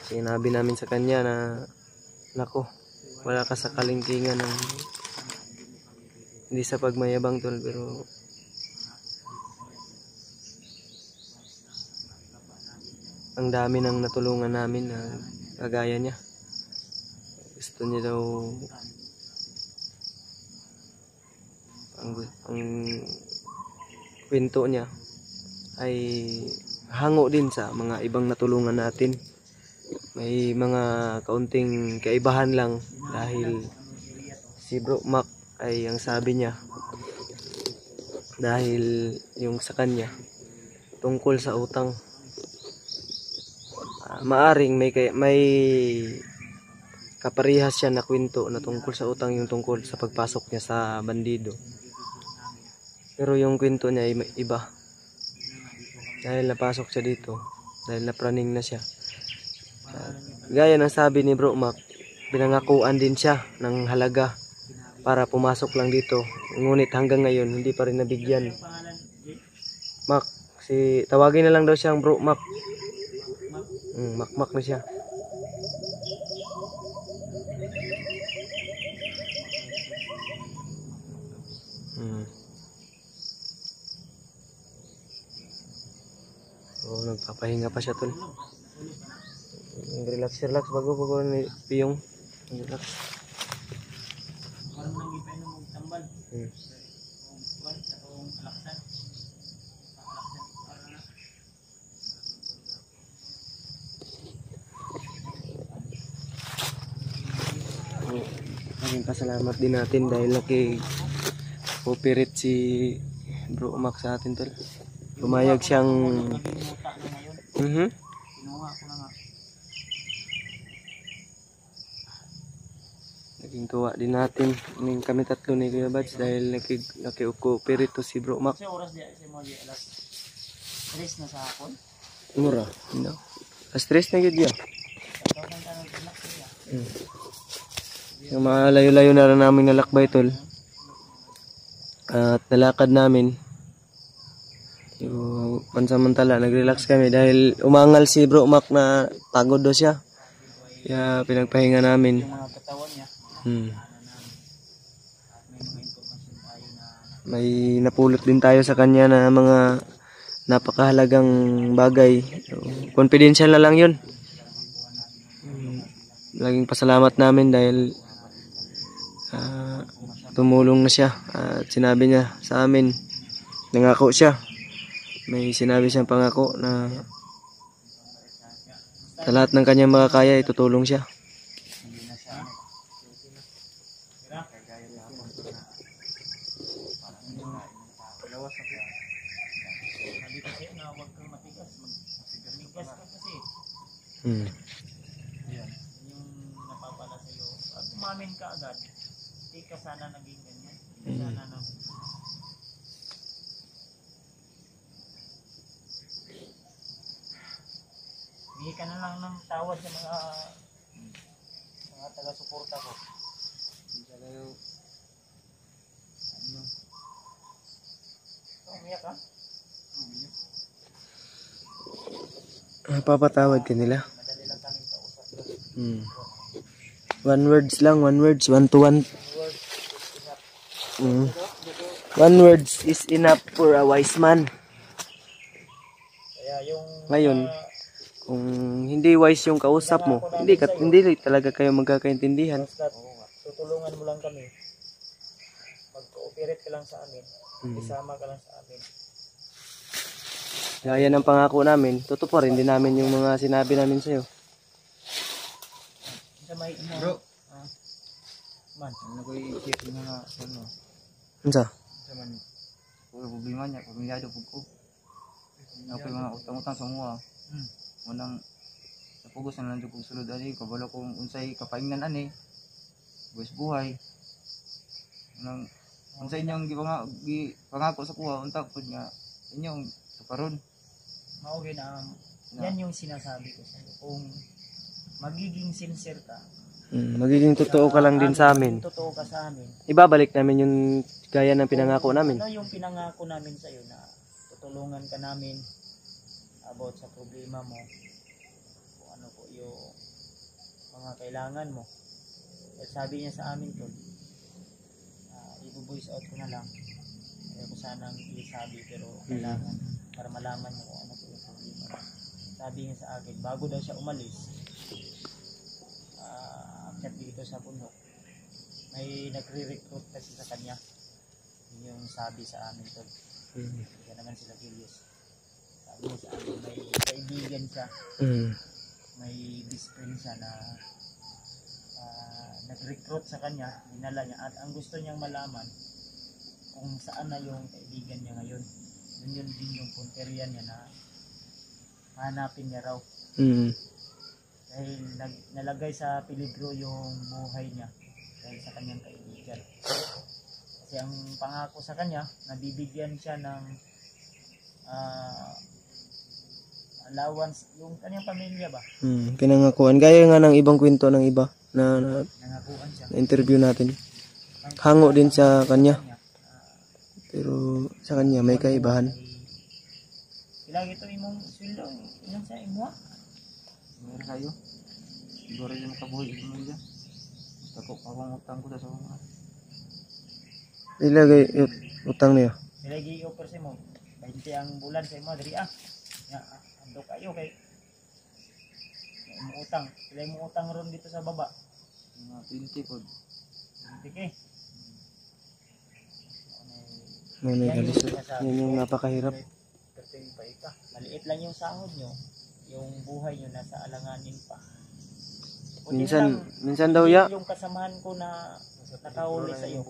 Sinabi namin sa kanya na nako, wala ka sa kalingkingan ng hindi sa pagmayabang tol, pero ang dami nang natulungan namin na kagaya niya. Gusto niya daw ang kwento niya ay hango din sa mga ibang natulungan natin. May mga kaunting kaibahan lang dahil si Bro Mac ay ang sabi niya, dahil yung sa kanya tungkol sa utang, maaring may kaparehas siya na kwento na tungkol sa utang, yung tungkol sa pagpasok niya sa bandido. Pero yung kwento niya ay iba dahil napasok siya dito, dahil napraning na siya. Gaya ng sabi ni Bro Mac, pinangakuan din siya ng halaga para pumasok lang dito. Ngunit hanggang ngayon, hindi pa rin nabigyan. Mac, tawagin na lang daw siyang Bro Mac. Mac na siya. Oh, nagpapahinga pa siya tol. Relax bago ni Piyong. Relax. Parang nang ipay na magtambal. Maraming pasalamat din natin dahil naki-cooperate si Bro Mac sa atin tol. Pumayag siyang Kinuha ko na nga. naging tuwa din natin kami tatlo ni Kuya Bads dahil naki-cooperate to si Bro Mac. Kasi oras di si mo di alas 3 na sa hapon. Mura, no. Stress na gid ya. Yung mga layo-layo na rin namin nalakbay tol. At nalakad namin. Yung pansamantala, nag-relax kami dahil umangal si Bro Mac na pagod daw siya. Kaya pinagpahinga namin. Yung mga katawan niya. May napulot din tayo sa kanya na mga napakahalagang bagay. So, confidential na lang yun. Laging pasalamat namin dahil tumulong na siya. At sinabi niya sa amin, nangako siya. May sinabi siyang pangako na sa lahat ng kanyang makakaya, itutulong siya. Yung napapala sa'yo. Pag umamin ka agad, hindi ka sana naging ganyan. Hindi ka sana na hindi ka na lang ng tawad sa mga taga-suporta ko. Umiyak ka? Papatawad ka nila. One words lang, one words, 1 to 1. One words is enough for a wise man. Kaya yung Ngayon, kung hindi wise yung kausap mo, hindi talaga kayo magkakaintindihan. tutulungan mo lang kami. Mag-cooperate ka lang sa amin. Isama ka lang sa amin. Gaya ng pangako namin, tutuparin din namin yung mga sinabi namin sa'yo. Bro, Man, ano ko i-isip nga ano? Ano? Sa man, kung problema niya, pamilyado po ko. Ako yung mga utang-utang sa mga. Unang, sa pugos na lang kong sulod ani, kabalo kong unsay kapaingnan ani. Buwis buhay. Unang, unsay inyong pangako sa kuha, untak po niya, inyong tuparon. maugin na yan yung sinasabi ko sa'yo. Kung magiging sincere ka, Magiging totoo ka lang din sa amin. totoo ka sa amin, Ibabalik namin yung gaya ng pinangako namin. ano yung pinangako namin sa'yo na tutulungan ka namin about sa problema mo, kung ano po yung mga kailangan mo. At sabi niya sa amin to, i-voice out ko na lang. Ayaw ko sanang isabi pero kailangan para malaman mo kung ano po yung problema. Sabi niya sa akin, bago daw siya umalis, akyat dito sa bundok, may nagre-recruit kasi sa kanya. Yun yung sabi sa amin to. Kaya naman sila curious. Sabi niya sa amin, may kaibigan siya, may best friend siya na nag-recruit sa kanya, dinala niya, at ang gusto niyang malaman kung saan na yung kaibigan niya ngayon. Yun din yung punteriya niya na hanapin niya raw. Dahil nalagay sa peligro yung buhay niya dahil sa kanyang kaibigan. Kasi ang pangako sa kanya, nabibigyan siya ng allowance, yung kanyang pamilya ba? Pinangakuan. Gaya nga ng ibang kwento ng iba na Nangakuan siya. interview natin. Hango din sa kanya. Pero sa kanya may kaibahan. Ilagi ito imong sweldo, ilan sa imo? Meron kayo. Siguro yung makabuhi ito mo dyan. Basta ko akong utang ko sa mga. Ilagay utang niya. Ilagi offer sa mo. 20 ang bulan sa imo diri ah. Ya, ando kayo kay mo utang. Sila mo utang ron dito sa baba. Mga 20 po. Sige. May kalisod. Yan yung napakahirap. Maliit lang yung sahod nyo. Yung buhay nyo nasa alanganin pa. Buti na lang, Minsan daw ya. yung kasamahan ko na nakahuli sa iyo.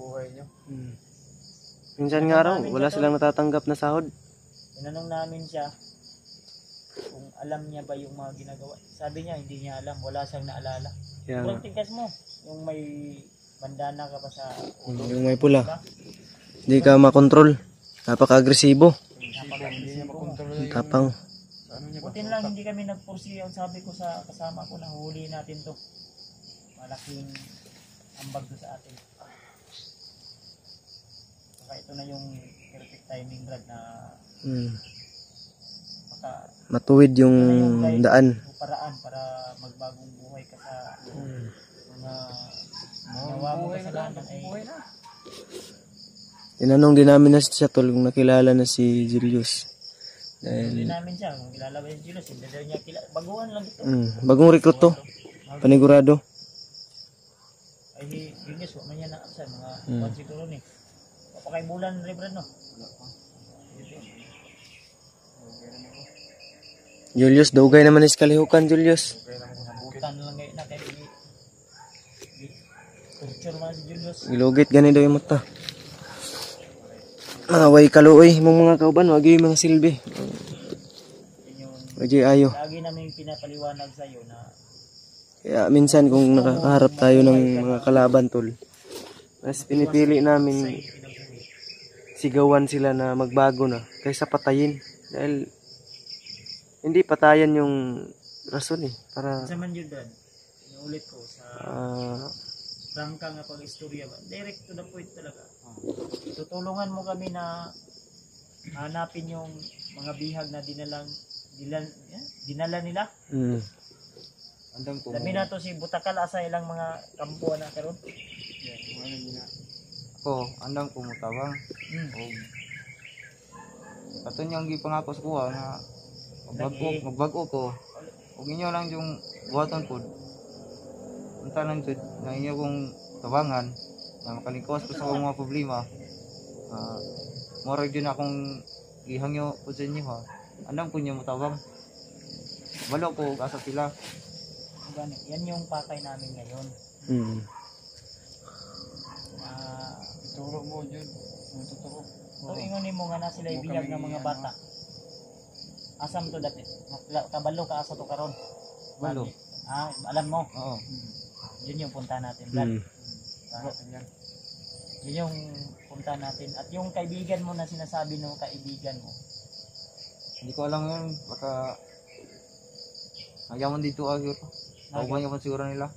Minsan nga raw, wala silang natatanggap na sahod. Tinanong namin siya kung alam niya ba yung mga ginagawa. Sabi niya hindi niya alam, wala siyang naalala. Kaya nga. Sobrang tigas mo. Yung may bandana ka pa sa ulo. Yung may pula. Hindi ka makontrol. Napaka-agresibo. Ang tapang. Buti na lang hindi kami nagpursi. Ang sabi ko sa kasama ko na huli natin to. Malaking ambag to sa atin. Saka ito na yung perfect timing Brad na Matuwid yung daan. yung paraan para magbagong buhay ka sa mga ginawa mo kasalanan ay Tinanong din namin na siya tol kung nakilala na si Julius. hindi Dahil namin siya kung kilala ba yung Julius hindi daw niya kilala baguhan lang ito bagong recruit to. Panigurado. ay Julius wag man niya na sa mga kwan siguro ni papakay bulan rin Brad no Julius, dugay naman is kalihukan Julius. butan lang ngayon na kay torture man si Julius Gilugit gani daw yung mata. Way kaluoy mong mga kauban, wag yung mga silbi. yun yung Wagi ayo. lagi namin pinapaliwanag sa iyo na Kaya minsan kung nakakaharap tayo ng mga kalaban tol, mas pinipili namin sigawan sila na magbago na kaysa patayin. Dahil hindi patayan yung rason para sa man yun Brad inuulit ko sa prangka nga pag-istorya ba direct to the point talaga tutulungan mo kami na hanapin yung mga bihag na dinala nila Andam ko. dami na to si Butakal asa ilang mga kampo na karon Ako, andam ko mutawang. Og katon yung gipangako sa kuha nga magbago ko. Og inyo lang yung buhaton pod. Unta lang jud na inyo kong tawangan na makalingkos ko sa mga problema. Mora jud akong gihangyo po sa inyo ha. Andam ko niyo mutawang. Balo ko og asa sila. yan yung pakay namin ngayon Turo mo jud. Totoo. so ingon mo nga na sila ibihag ng mga bata asam to dati kabalo ka asa to karon Balo. alam mo Oo. yun yung punta natin Brad yun yung punta natin at yung kaibigan mo na sinasabi ng kaibigan mo Hindi ko alam yun. Baka ayaman dito agyo. Kauban yung siguro nila.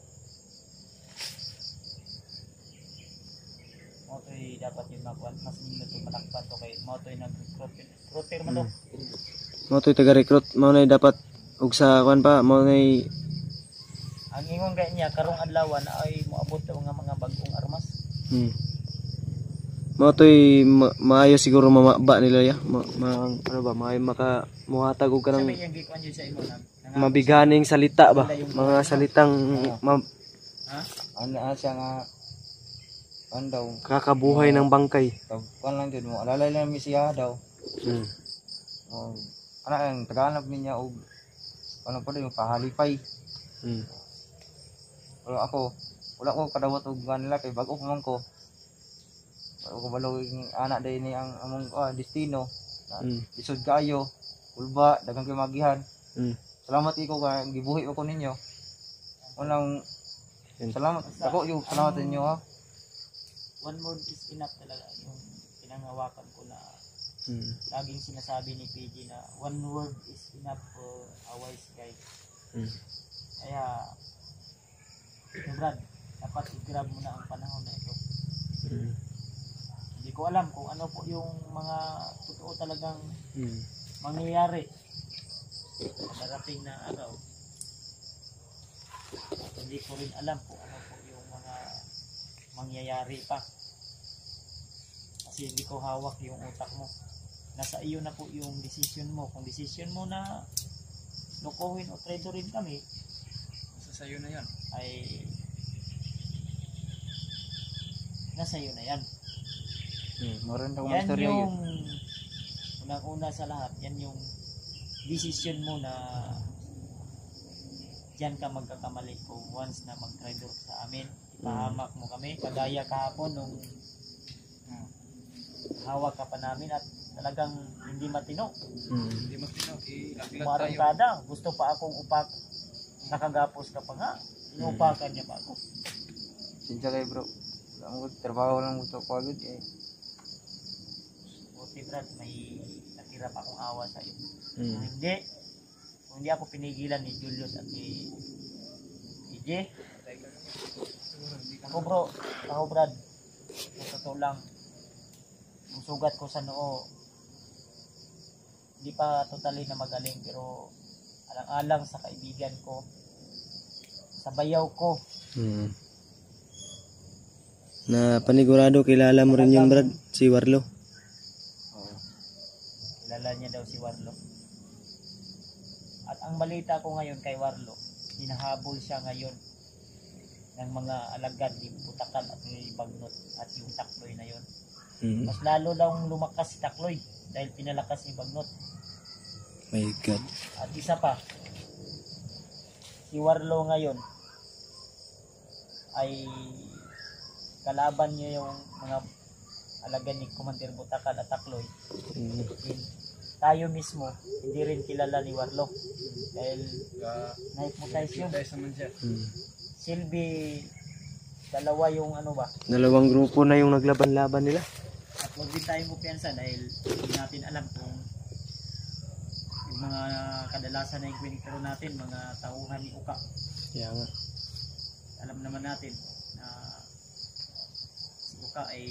motoy dapat yung makuan mas minuto patakpan to kay motoy nag-recruiter man to mo to'y taga-recruit. Mo na dapat ug sa kuan pa, mo na ang ingon kay niya karong adlaw na ay moabot ang mga bagong armas mo to'y maayo siguro mamaba nila ya. Ano ba, maayo muhatag og kanang sabi yung gikuan yun sa imo mabiganing salita ba, mga salitang Ano siya nga daw. kakabuhay ng bangkay. Tagpan lang jud mo. Alalay lang mi siya daw. Ana ang taganap niya og ano pa yung pahalipay. Pero ako wala ko kadawat og kanila kay bag-o pa man ko. Bago ko balaw yung anak day ni ang among destino. Lisod kayo, ulba, dagang kay magihan. Salamat iko ka gibuhi ako ninyo. Unang salamat ako yung salamat ninyo ha. one word is enough talaga yung pinangawakan ko na laging sinasabi ni PG na one word is enough for a wise guy kaya Brad dapat i-grab mo na ang panahon na ito hindi ko ko alam kung ano po yung mga totoo talagang Hmm. mangyayari sa darating na araw. At hindi ko rin alam kung ano po yung mga mangyayari pa. Kasi hindi ko hawak yung utak mo. Nasa iyo na po yung decision mo. Kung decision mo na lokohin o traitorin kami, Sa sayo na yan. ay nasa iyo na yan. Meron akong Yan istorya yung unang-una sa lahat, yan yung decision mo na diyan ka magkakamali kung once na mag-traitor sa amin. Ipahamak mo kami. Kagaya kahapon nung hawak ka pa namin at talagang hindi matino. Hindi mas ilaglag Umarang kada. Gusto pa akong upak. Nakagapos ka pa nga. Inupakan niya pa ako. Sinsya kayo bro. Trabaho lang gusto ko agad eh. Buti Brad, may natira pa akong awa sa iyo. Hmm. Kung hindi ako pinigilan ni Julius at ni EJ, ako Brad, sa totoo lang, yung sugat ko sa noo, hindi pa totally na magaling, pero alang-alang sa kaibigan ko, sa bayaw ko, Hmm. Na panigurado kilala mo rin yung Brad, si Warlo. kilala niya daw si Warlo. At ang balita ko ngayon kay Warlo, hinahabol siya ngayon ng mga alagad ni Butakan at ni Bagnot at yung Takloy na yon. Hmm. Mas lalo lang lumakas si Takloy dahil pinalakas ni Bagnot. My God. At isa pa, si Warlo ngayon ay kalaban niya yung mga alagad ni Commander Butakan at Takloy. Hmm. Tayo mismo, hindi rin kilala ni Warlo dahil na-hypnotize yun. Hmm. Silbi, dalawa yung ano ba, Dalawang grupo na yung naglaban-laban nila. at huwag din tayong kumpiyansa dahil hindi natin alam kung yung mga kadalasan na yung kwinitero natin, mga tauhan ni Uka. Kaya nga. Alam naman natin na si Uka ay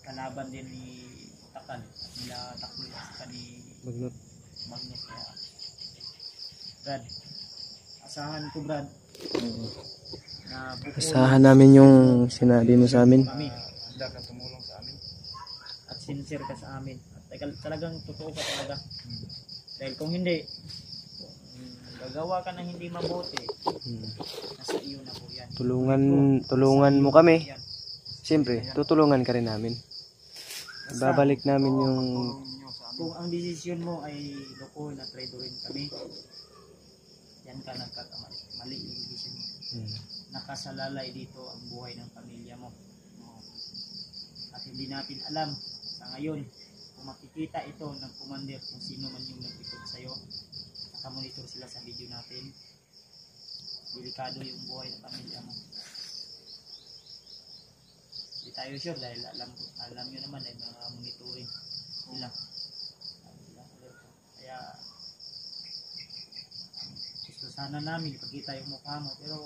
kalaban din ni Butakan at nila Takloy at saka ni Bagnot. Magnet. Kaya Brad, asahan ko Brad na bukod Asahan namin yung sinabi mo sa amin. kami at sincere ka sa amin at talagang totoo ka talaga dahil kung hindi, kung gagawa ka ng hindi mabuti, Hmm. nasa iyo na po yan. Tulungan mo kami. Yan. Siyempre, tutulungan ka rin namin. Babalik namin yung... Kung ang desisyon mo ay lokohin at traidorin kami, yan ka nagkakamali. Mali yung desisyon mo. Hmm. Nakasalalay dito ang buhay ng pamilya mo. At hindi natin alam sa ngayon kung makikita ito ng commander kung sino man yung nag-record sa'yo. Nakamonitor sila sa video natin. Delikado yung buhay ng pamilya mo. Hindi tayo sure dahil alam nyo naman ay mga monitoring nila. Kaya gusto sana namin ipakita yung mukha mo pero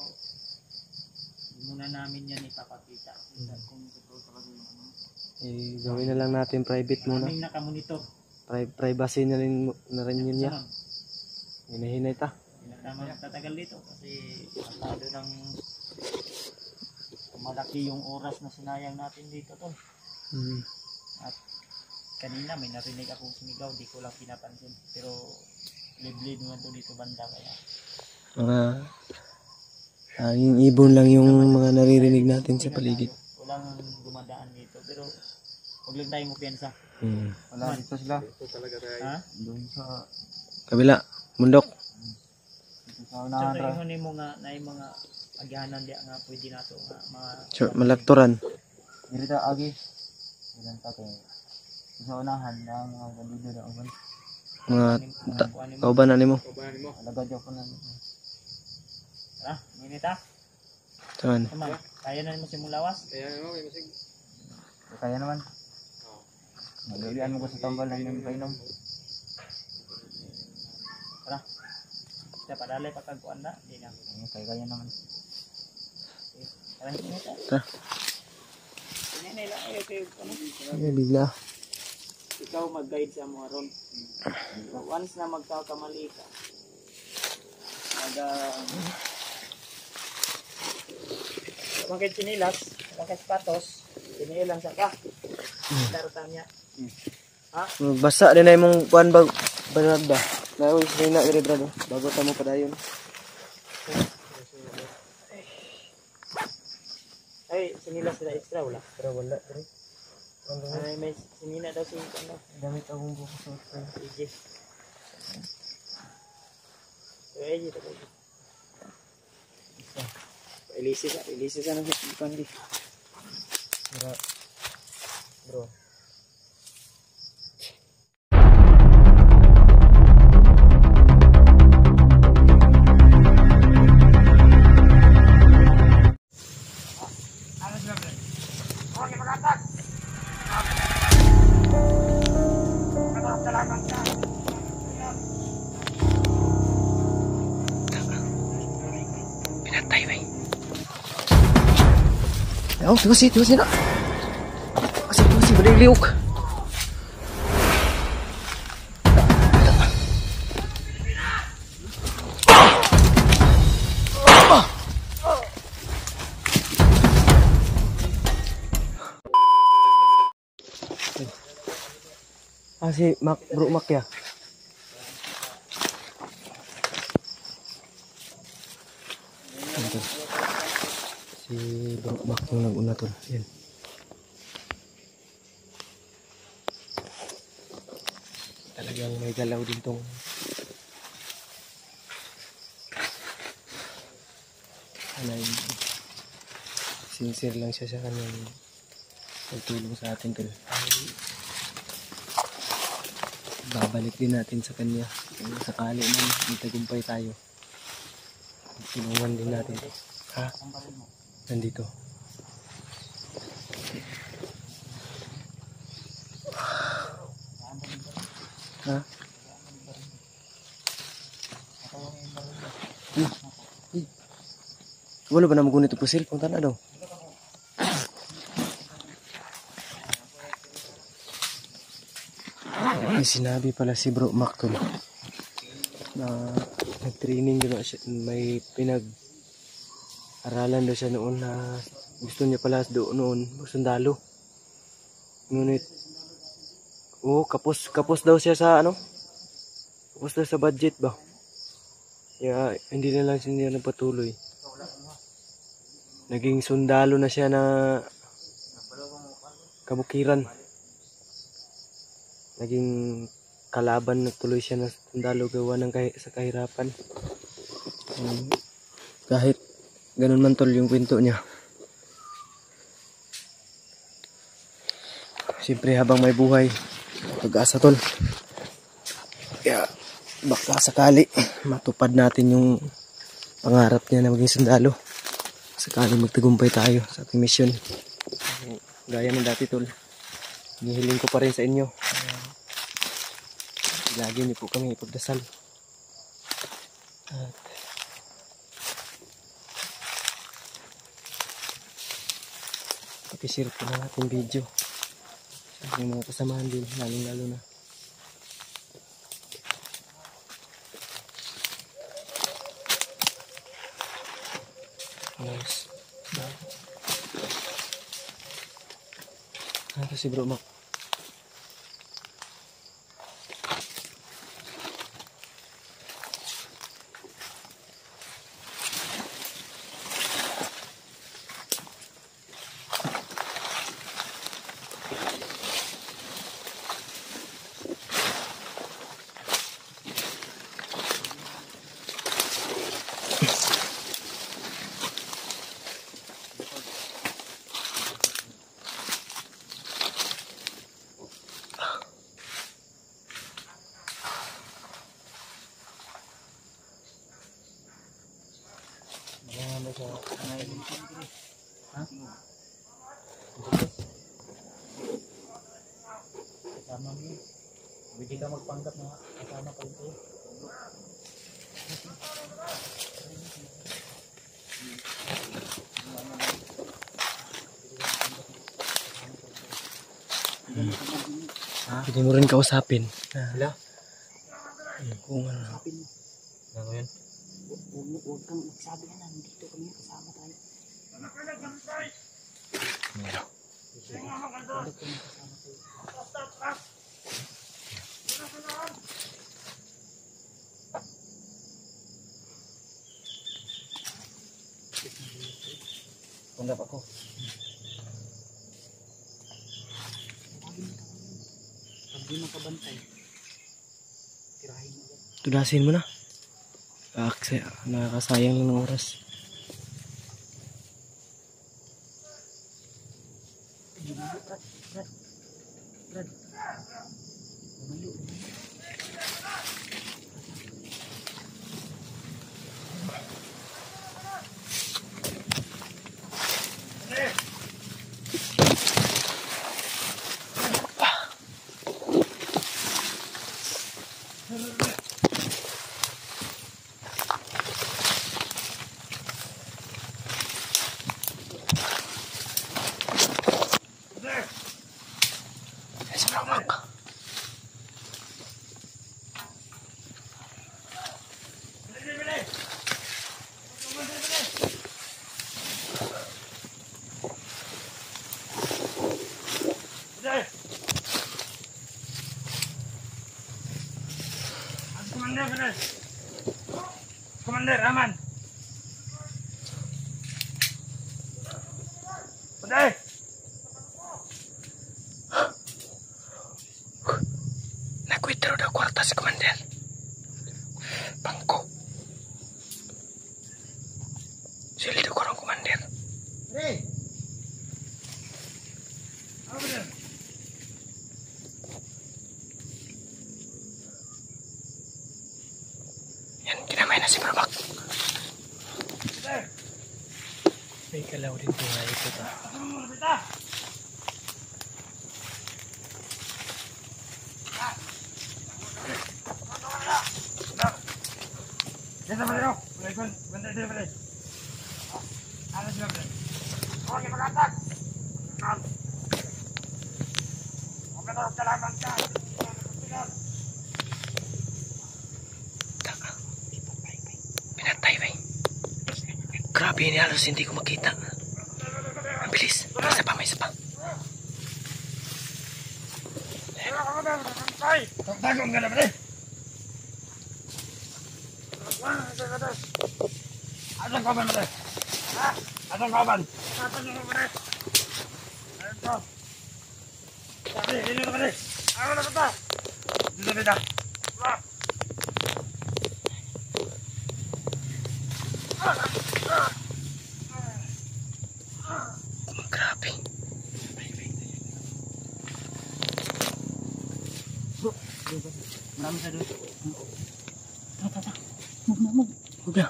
hindi muna namin yan ipapakita. Kung totoo talaga yung ano. Gawin na lang natin private muna. Maraming nakamonitor. Privacy na rin yun niya. Sunod. Hinahinay ta. Hindi na naman tatagal dito kasi matado ng malaki yung oras na sinayang natin dito tol. Hmm. At kanina may narinig akong sumigaw, di ko lang pinapansin. Pero liblib naman to dito banda kaya Mga tanging ibon lang yung mga naririnig natin sa paligid. walang dumadaan dito. Pero huwag lang tayong mupiyansa. Hmm. Wala dito sila. Ha? Doon sa Kabila, bundok. dito sa unahan Siyempre ra. yung mo nga na yung mga agyahanan di nga pwede nato nga mga Sure, malakturan. Dito agi. Ilan ta kay sa unahan na mga bandido na uban. Mga kuhanin mo. kauban na nimo. Alagad yo ko na. Tara, minit ha? Saan? Come on. Kaya na mo simong lawas? Kaya naman. Magalian mo ko sa tambal lang yung kainom. Tara. Siya padalay pagkagkuan na. Di na. Kaya naman. Tara, minit ha? Tara. Nila, Ay, bigla. ikaw mag-guide sa mga ron. Once na magkakamali ka, bakit sinilas, bakit patos, sinilang sa ka. Darutan niya. Basa din na imong kuan ba barad ba? Naoy sina dire brado. Bago ta mo padayon. Ay, sinilas sila extra wala. Pero wala dire. Ay, may sinina daw si ano. Gamit akong buko sa Sige. Ay, dito ko. Ilisis na ng pandi. bro. Oh, tiwasi na. Tiwasi, berdiliuk. Si Bro Mac ya. Si Bro Mac yung nag-una tol. Yan. Talagang may galaw din tong sincere lang siya sa kanyang pagtulong sa atin tol. Babalik din natin sa kanya kung sakali na magtagumpay tayo. Tulungan din natin. Ha? Nandito. Ha? Wala ba na magunit ito po cellphone? Tana daw. May sinabi pala si Bro Mac tol na nag-training din siya, may pinag-aralan daw siya noon na gusto niya pala doon noon sundalo. Ngunit kapos daw siya sa kapos daw sa budget ba, kaya hindi na lang siya nagpatuloy. Naging sundalo na siya na kabukiran. Naging kalaban, nagtuloy siya na sundalo gawa ng sa kahirapan. Kahit ganun man tol yung kwento niya. Siyempre habang may buhay, pag-asa tol. Kaya baka sakali matupad natin yung pangarap niya na maging sundalo. Sakali magtagumpay tayo sa ating mission. Gaya ng dati tol, hinihiling ko pa rin sa inyo. Lagi niyo po kami ipagdasal. At pakishare po ng ating video sa ating mga kasamahan din, lalong-lalo na. Nice. Ito si Bro Mac. Kasama mo. Hindi ka magpanggap na kasama pa rin kayo. Pwede mo rin kausapin. Sila? Kung ano. Ano yun? Huwag kang magsabi na nandito kami kasama tayo. Pero, Punta pa ako. Pag di makabantay, tirahin mo. tudasin mo na. Nakakasayang lang ng oras. Brad. Lumayo. Komander, aman. Udah. Nag-withdraw daw kwarta si Commander. Bangko. Sildo ko ng Commander. Apa dia? Yan, kinamay na si Brabak. Udah. May kalaw din po nga ito ta. Kita. Kita balik. Bentar dia balik. Ada juga balik. Oke, berangkat. Oke, terus jalan kan. Pinatay ba? Grabe yun, halos hindi ko makita. Ang bilis. May isa pa. Tago enggak ada balik. Ada kawan balik. Ada kawan. Ini balik. Ayo cepat. Sudah beda. Grabe. Marami sa doon. Tata. Huwag na.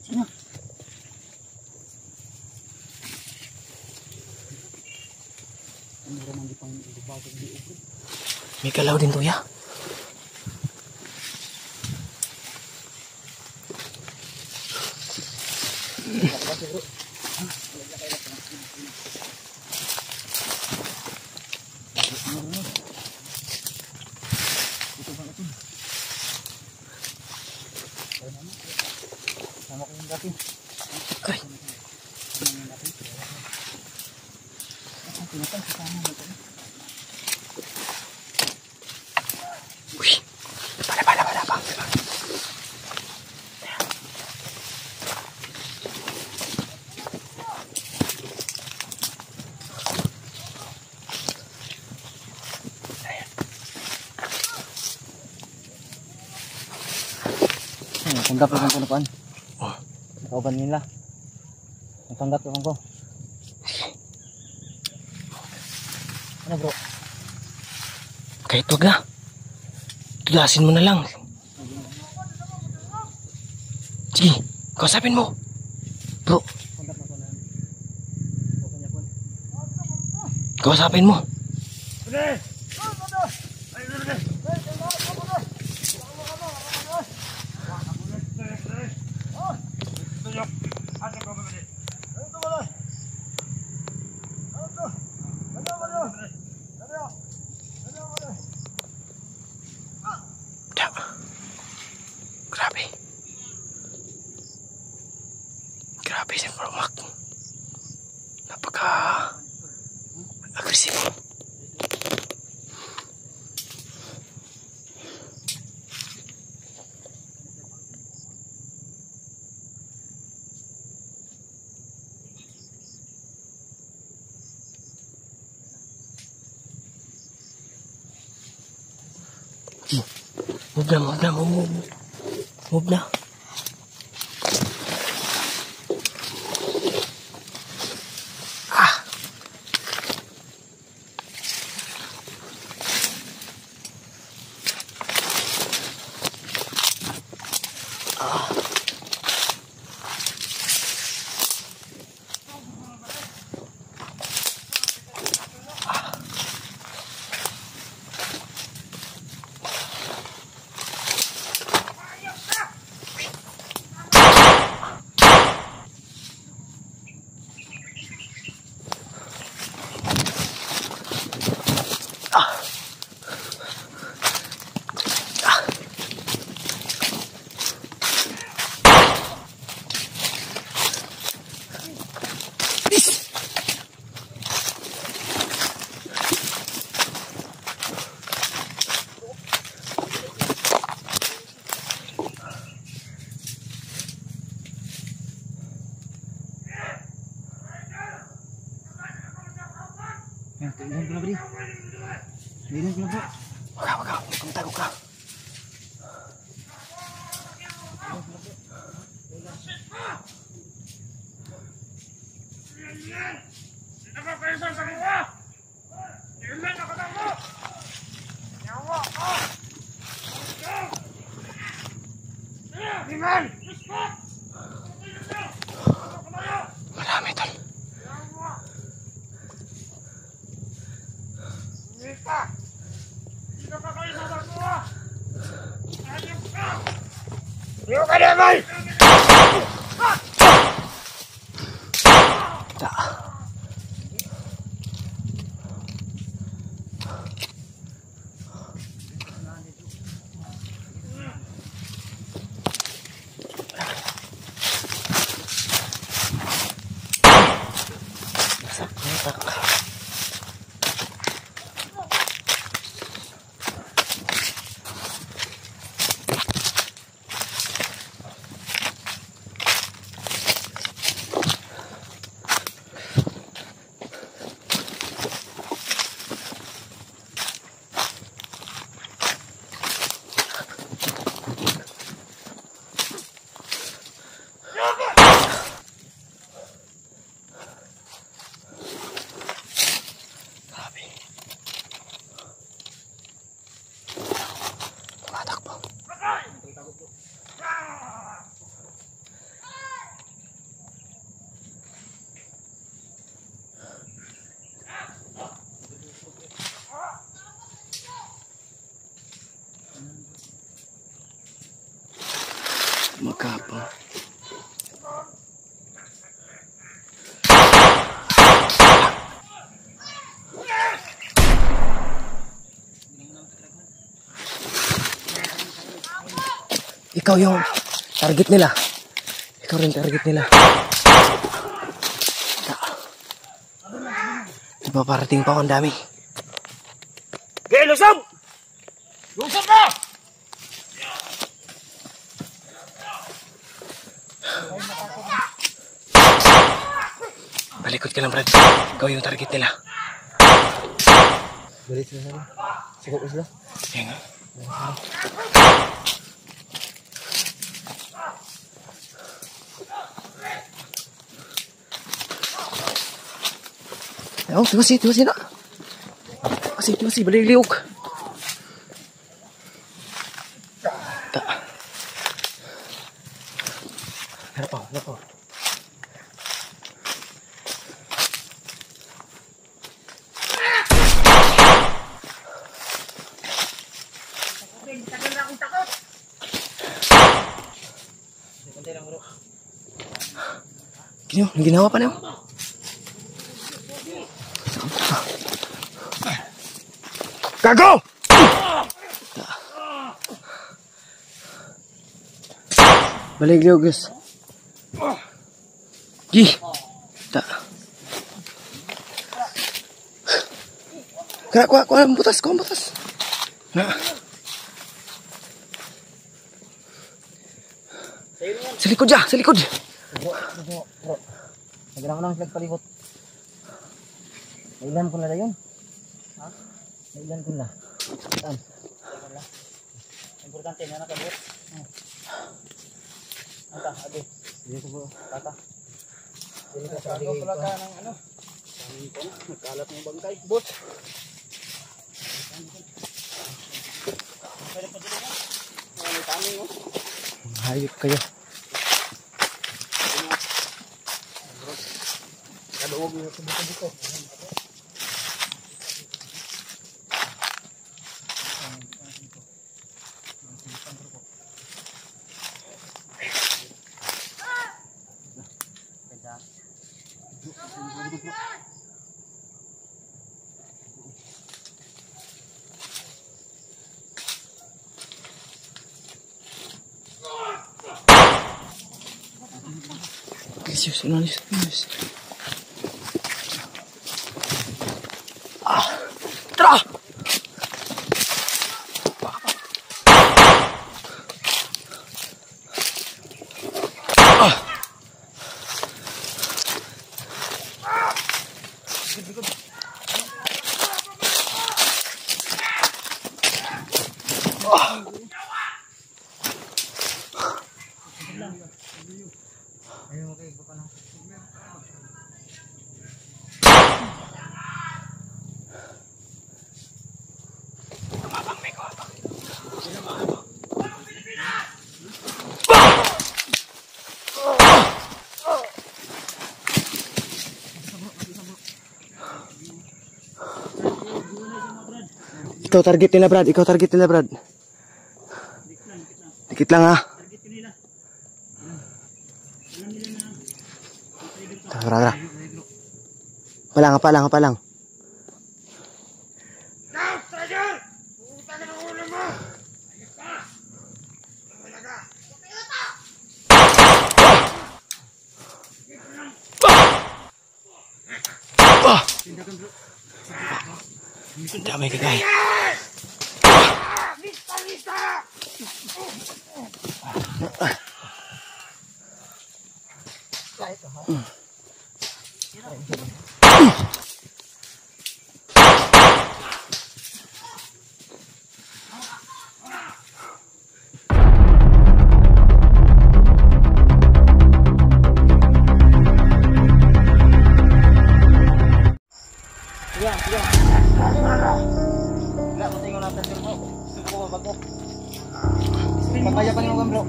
Sino? Ano naman di pang ibabagay di upo. May kalaw din to, ya. Sama ko yung dati. Ay, Pinatang kasama mo ito. uy. Bala. Tanggap lang ko na Oh. Kauban nila. Tanggap lang ko. Ano bro? Kahit wag na. Tudasin mo na lang. Sige, kausapin mo. Bro, Tanggap lang ko na. Kauban niya po. kausapin mo. Balik. Ayo balik. Ada kawan balik. Move na, move na, move. Move na. Yan, kailan ko na bro. Kailan ko na bro. Wag ka. Kumtago ka. Marami tol. Magkapang. Ikaw yung target nila. Ikaw rin target nila. Diba parating pa ako ang dami. Okay, lusog! Lusog na! Balikod ka lang, Brad. Ikaw yung target nila. Balik sila sana. Sigap sila. Kaya nga. Oh, tiwasi na. Tiwasi, balik liog. Harap ako. Kini ang ginawa pa niyo? Gago! Balik liog, guys. Gi! Tak. Kuha ang butas. Na. Sa likod. Nagrangan lang flag palibot. Nailan ko na yun. Ha? Nailan ko na. Saan? Importante na nakabot. Anta, ade. Dito po. Tata. Dito ka sa akin. Wala ka ng ano. Nagkalat ng bangkay. Bot. Hayop kayo. Kaduog yung sa dito. Yesus, inalis. Ah, tara! Ikaw target nila, Brad. Ikaw target nila, Brad. Dikit lang, ha. Tara. Palang, palang, palang. Damay kagay. Papaya pa rin mo bro.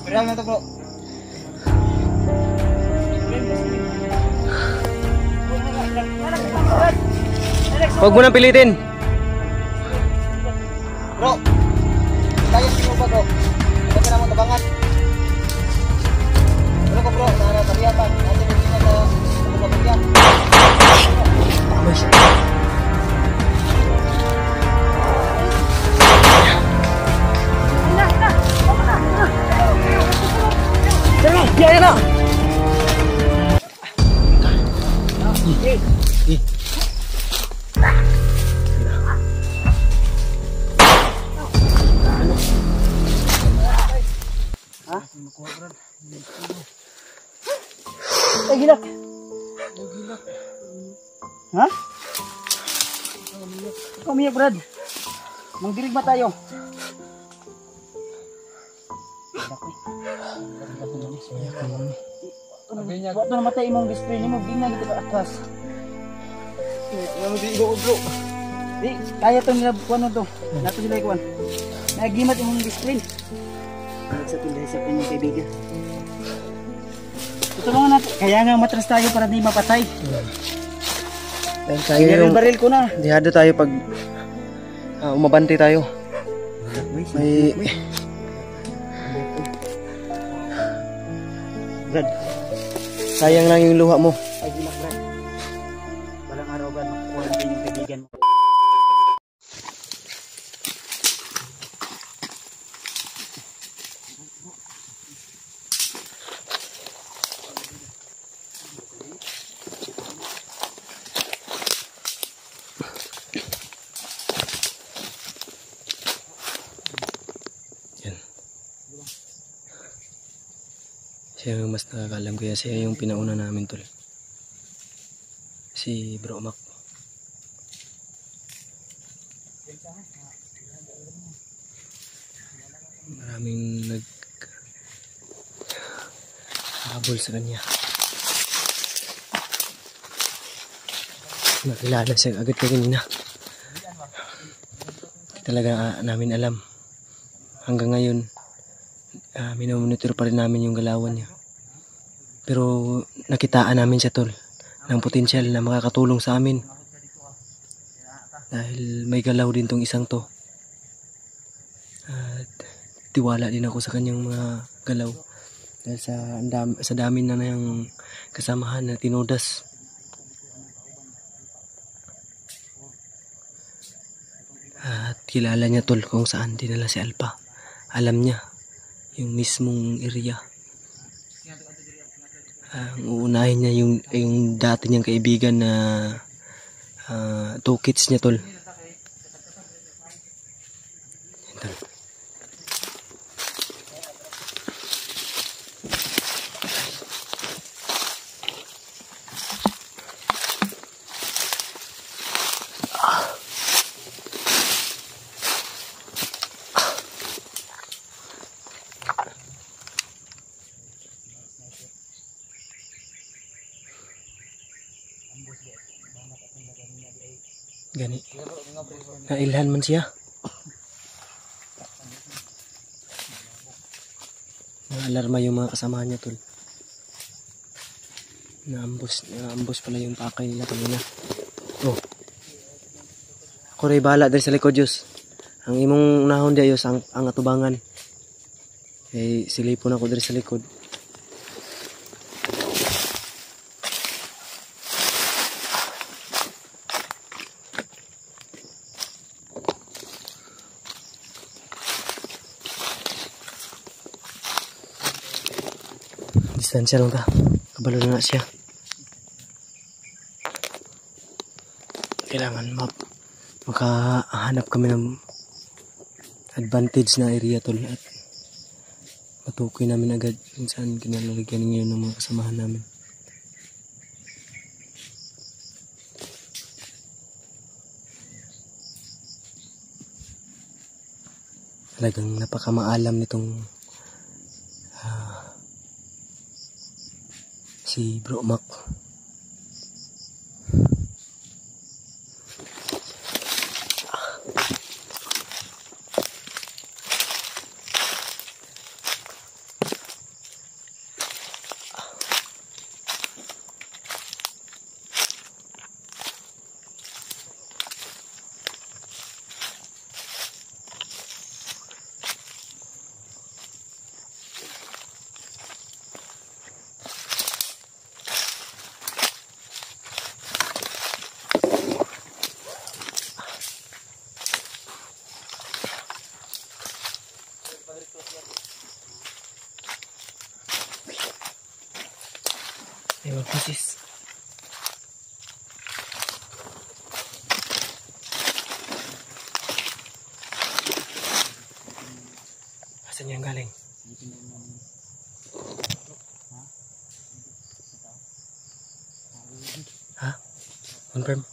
Kaya na to bro. Huwag mo nang pilitin. Bro. Kaya mo ba bro? Ito ka naman tabangan. Ano ko bro? Nara tariyapan. Nasa dito na sa pagpapagyan. Ya na. Ay, gilak. Ha? Ikaw umiyak, Brad. Mangdirigma tayo. Ba't na namatay imong display ni mo? Gina kita ka atras. Ano di ko bro? Di, kaya to nila kuwan to. Nato sila kuwan. Nagimat imong display. Sa tindahan sa kanyang kaibigan. Tutulungan natin. Kaya nga matras tayo para di mapatay. Dahil tayo yung Baril ko na. dihado tayo pag umabante tayo. May Brad, sayang lang yung luha mo. ay gilak Brad. Walang araw Brad, makukuha natin yung kaibigan mo. Siya yung mas nakakalam kaya siya yung pinauna namin tol. Si Bro Mac. Maraming habol sa kanya. Nakilala siya agad kanina. Talaga namin alam. Hanggang ngayon, minomonitor pa rin namin yung galawan niya. Pero nakitaan namin siya tol ng potensyal na makakatulong sa amin. Dahil may galaw din tong isang to. At tiwala din ako sa kanyang mga galaw. Dahil sa dami na yung kasamahan na tinudas. At kilala niya tol kung saan dinala si Alpha. Alam niya yung mismong area. Ang uunahin niya yung dati niyang kaibigan na 2 kids niya tol. Gani. Nailhan man siya. Naalarma yung mga kasamahan niya tol. Naambos pala yung pakay nila kanina. Oh. Ako rin bahala dari sa likod Diyos. Ang imong unahon di ayos ang atubangan. Eh silipon ako dari sa likod. Distansya lang ta. Kabalo na siya. Kailangan makahanap kami ng advantage na area tol at matukoy namin agad kung saan kinalalagyan ngayon ng mga kasamahan namin. Talagang napakamaalam nitong si Bro Mac. Ewan ko sis. Asan yan galing? Ha? Confirm?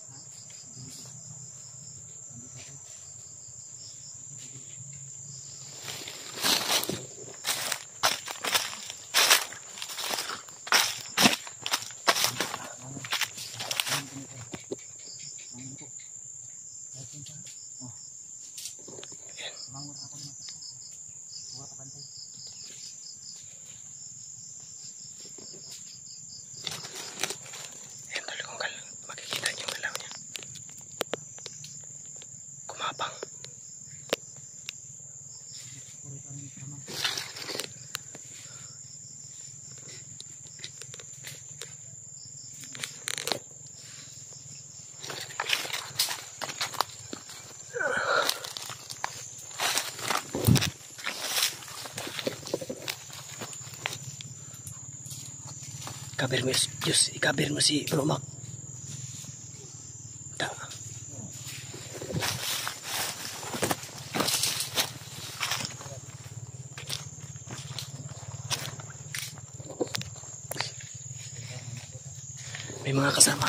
Ikabir mo, Diyos, ikabir mo si Bro Mac. May mga kasama.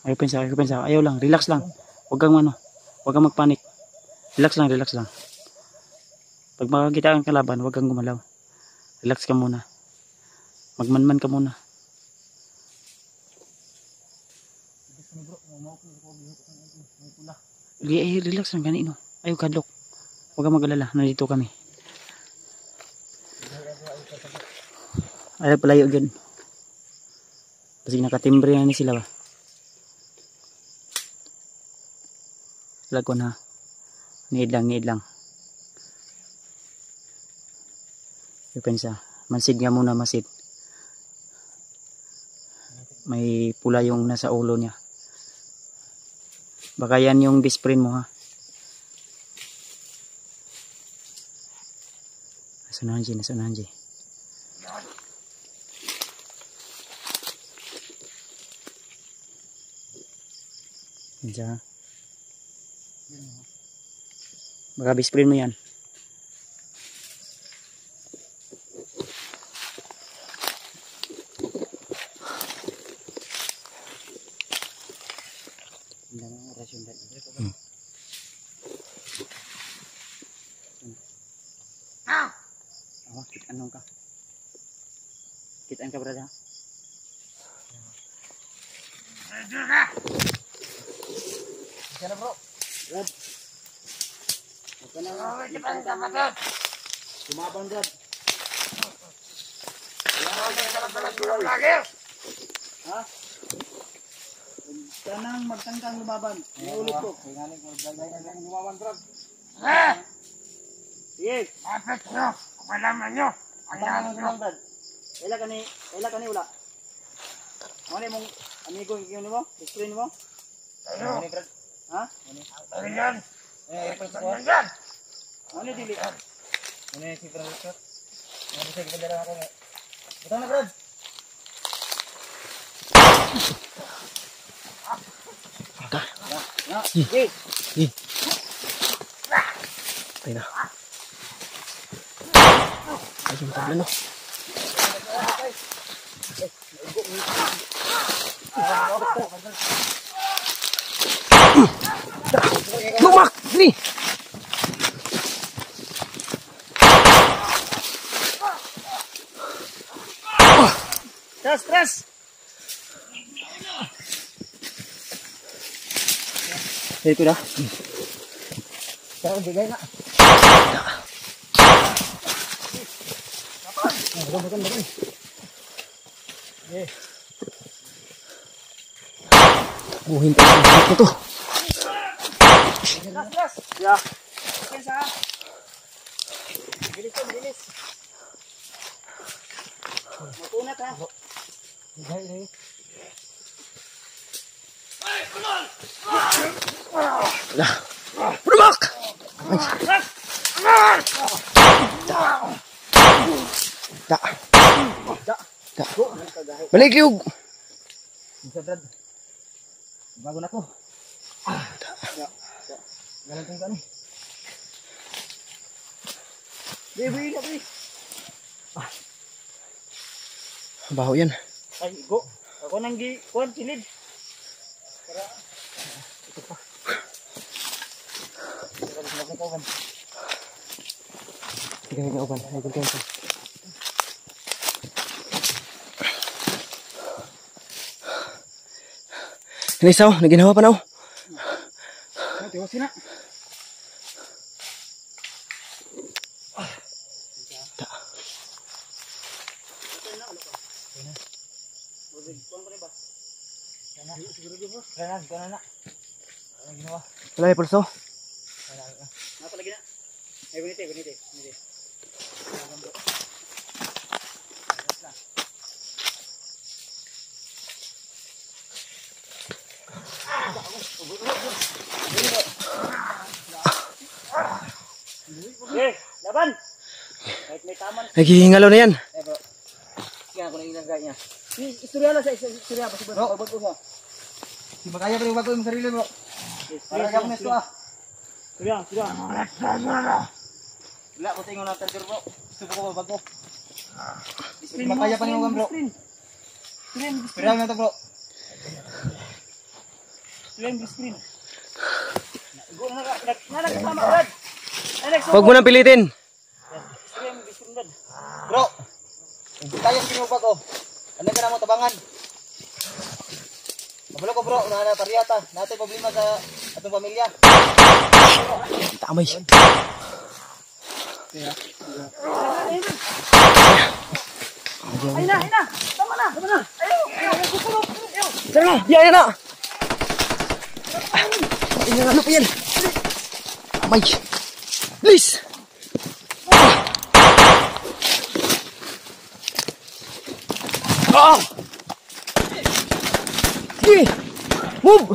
Ayaw pensa. Ayaw lang, relax lang. Huwag kang magpanik. Relax lang. Pag makakita kang kalaban, huwag kang gumalaw. Relax ka muna. Magmanman ka muna. Relax lang ganito. Ayaw kadlok. Huwag kang mag-alala, nandito kami. Ayaw palayo dyan. Kasi nakatimbre na sila ba. Lago na. Niid lang. Pensa. Mansid nga muna, masid. May pula yung nasa ulo niya. Baka yan yung best friend mo ha. Nasunahan G. Pensa. Baka best friend mo yan. Kitaan ka brada. Sana bro. Good. Sumabang dad. Ha? Kanang magtangkang lumaban. Iulit ko. Sige. Apet nyo. Kumalaman nyo. Tangan nyo dad. Kaila kani ula. Ano mong amigo yung mo? Best friend mo? Ayo. Ha? Ano yan? Ano yan? Ano dili? Ano yung si Brad? Ano siya ganda ako nga. Ito na Brad. Sige. Tayo na. Ay, yung tabla no. Lumak! Ni! Tras! Ito na. Pero bigay na. Buhin tayo ng halik na to. Tras! Yeah. Pensa ha. Bilis. Matunat ha. Bigay. Lumak! Da. Balik yung. Bisa Brad. Bago na ko. Galanting ka ni. Baby. Baho yan. Ay, go. Ako nang kuhan silid. Sige, uban. Ay, kunti. Nisaw, naginawa pa na ako. Tiwasin na. Gana na. Ano ginawa? Wala yung pulso. Napalagi na. Ay, bunite. Okay, laban. Naghihingalo na yan. Kaya ako na inagay niya. Istorya lang sa istorya. Bro, bago mo. Di ba kaya bago yung sarili bro? Para ka mo ah. Sudah. Wala ko tingin natin bro. Gusto ko bago. Di ba kaya pa yung bro? Pero mo to bro. Screen. Huwag mo nang pilitin. Bro. Kaya sa bago. Ano ka na mo tabangan? Mabalo ko bro, na pariyata. Natin problema sa atong pamilya. Tamay. Ay na. Tama na. Ayaw. Tara na, biyaya na. Ano pa yan? Tamay. Please. Sige. Move.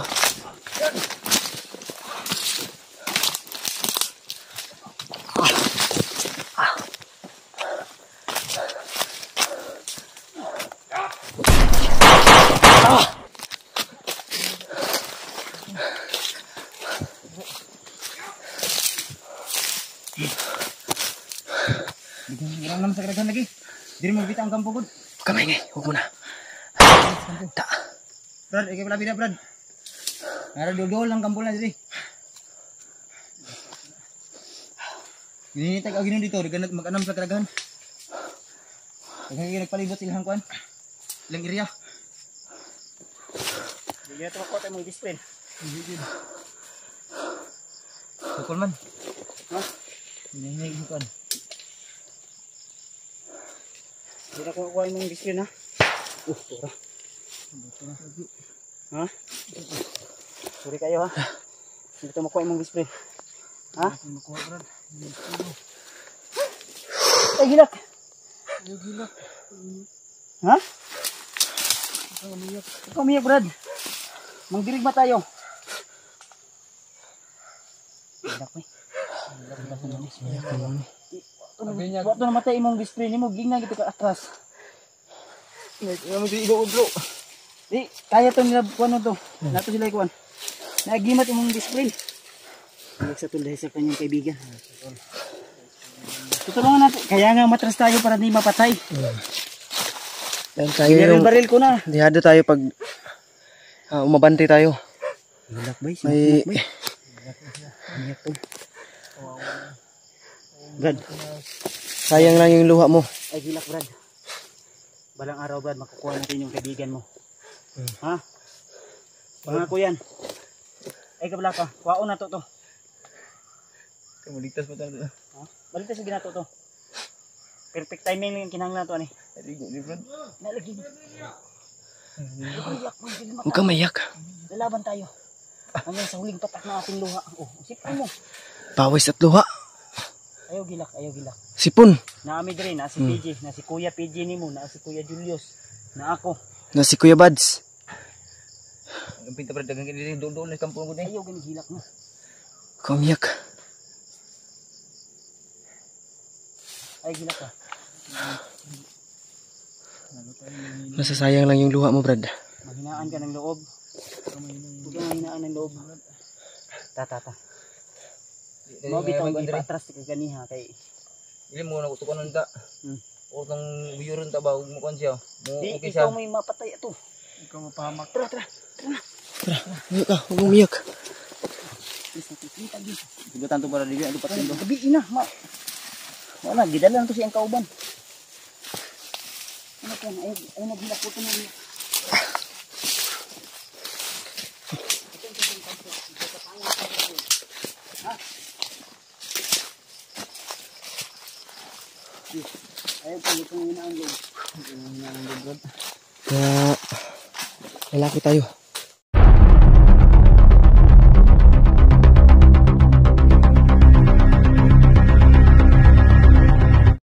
Bigyan naman sa karaghan lagi. Diri mo bitaw ang kampo gud. Kamay ngay, huwag mo na. Brad, ikay pala bida Brad. Nara dodol lang kampo na diri. Ginitag ginon dito, diganat mag-anam sa karaghan. Kaya nagpalibot silang kuan. Ilang area. Hindi na ko tayo mong display. Sukol man. Ha? Hinahinay ko kuan. Hindi na ko kuha yung display na. Tura. Ha? Sorry kayo ha. Hindi ito makuha yung display. Ha? Ay, gilak. Ha? Ikaw umiyak, Brad. Mangdirigma tayo. Gilak mo eh. Ba't na namatay imong display ni mo? Gingna gitu ka atras. Bro. Di, kaya to nila kuwan to. Nato sila kuwan. Nagimat imong display. Iyak sa tulay sa kanyang kaibigan. Tutulungan natin. Kaya nga matras tayo para di mapatay. Yan tayo yung Baril ko na. dihado tayo pag umabante tayo. Gilak ba? May Brad. sayang lang yung luha mo. Ay gilak, Brad. Balang araw, Brad, makukuha natin yung kaibigan mo. Ha? Pangako yan. Ay kabala ka. Kuwaon na to. Kamuligtas mo tayo. Ha? Balik sa ginato to. Perfect timing lang yung kinahanglan to ani. Nalagi mo. Huwag kang mayak. Lalaban tayo. Hanggang sa huling patak ng ating luha. Oh, sipon mo. Pawis at luha. Ayaw gilak. Sipon. Naami diri na si PJ, na si Kuya PJ nimo, na si Kuya Julius, na ako. Na si Kuya Bads. Ang pinta Brad dagang kini doon na kampo gud ni. Ayaw gani gilak mo. Huwag kang mayak. Ay gilak ka. Nasasayang lang yung luha mo, Brad. Mahinaan ka ng loob. Huwag kang mahinaan ng loob. Ta. Mo bitaw ipatras ka ganiha kay Dili mo na utukan nda. O tong biyuron ta ba ug mo kon siya. Mo di okay siya. ikaw may mapatay ato. Ikaw mapahamak. Tara. Mayak ka, huwag mong mayak. Ibutan to para dili ato patindo. Gabi ina, wala gidalan to siyang kauban. Ano kan ay nagilak ko to na. Ayaw pa itong hinaan loob. Kaya lalaki tayo.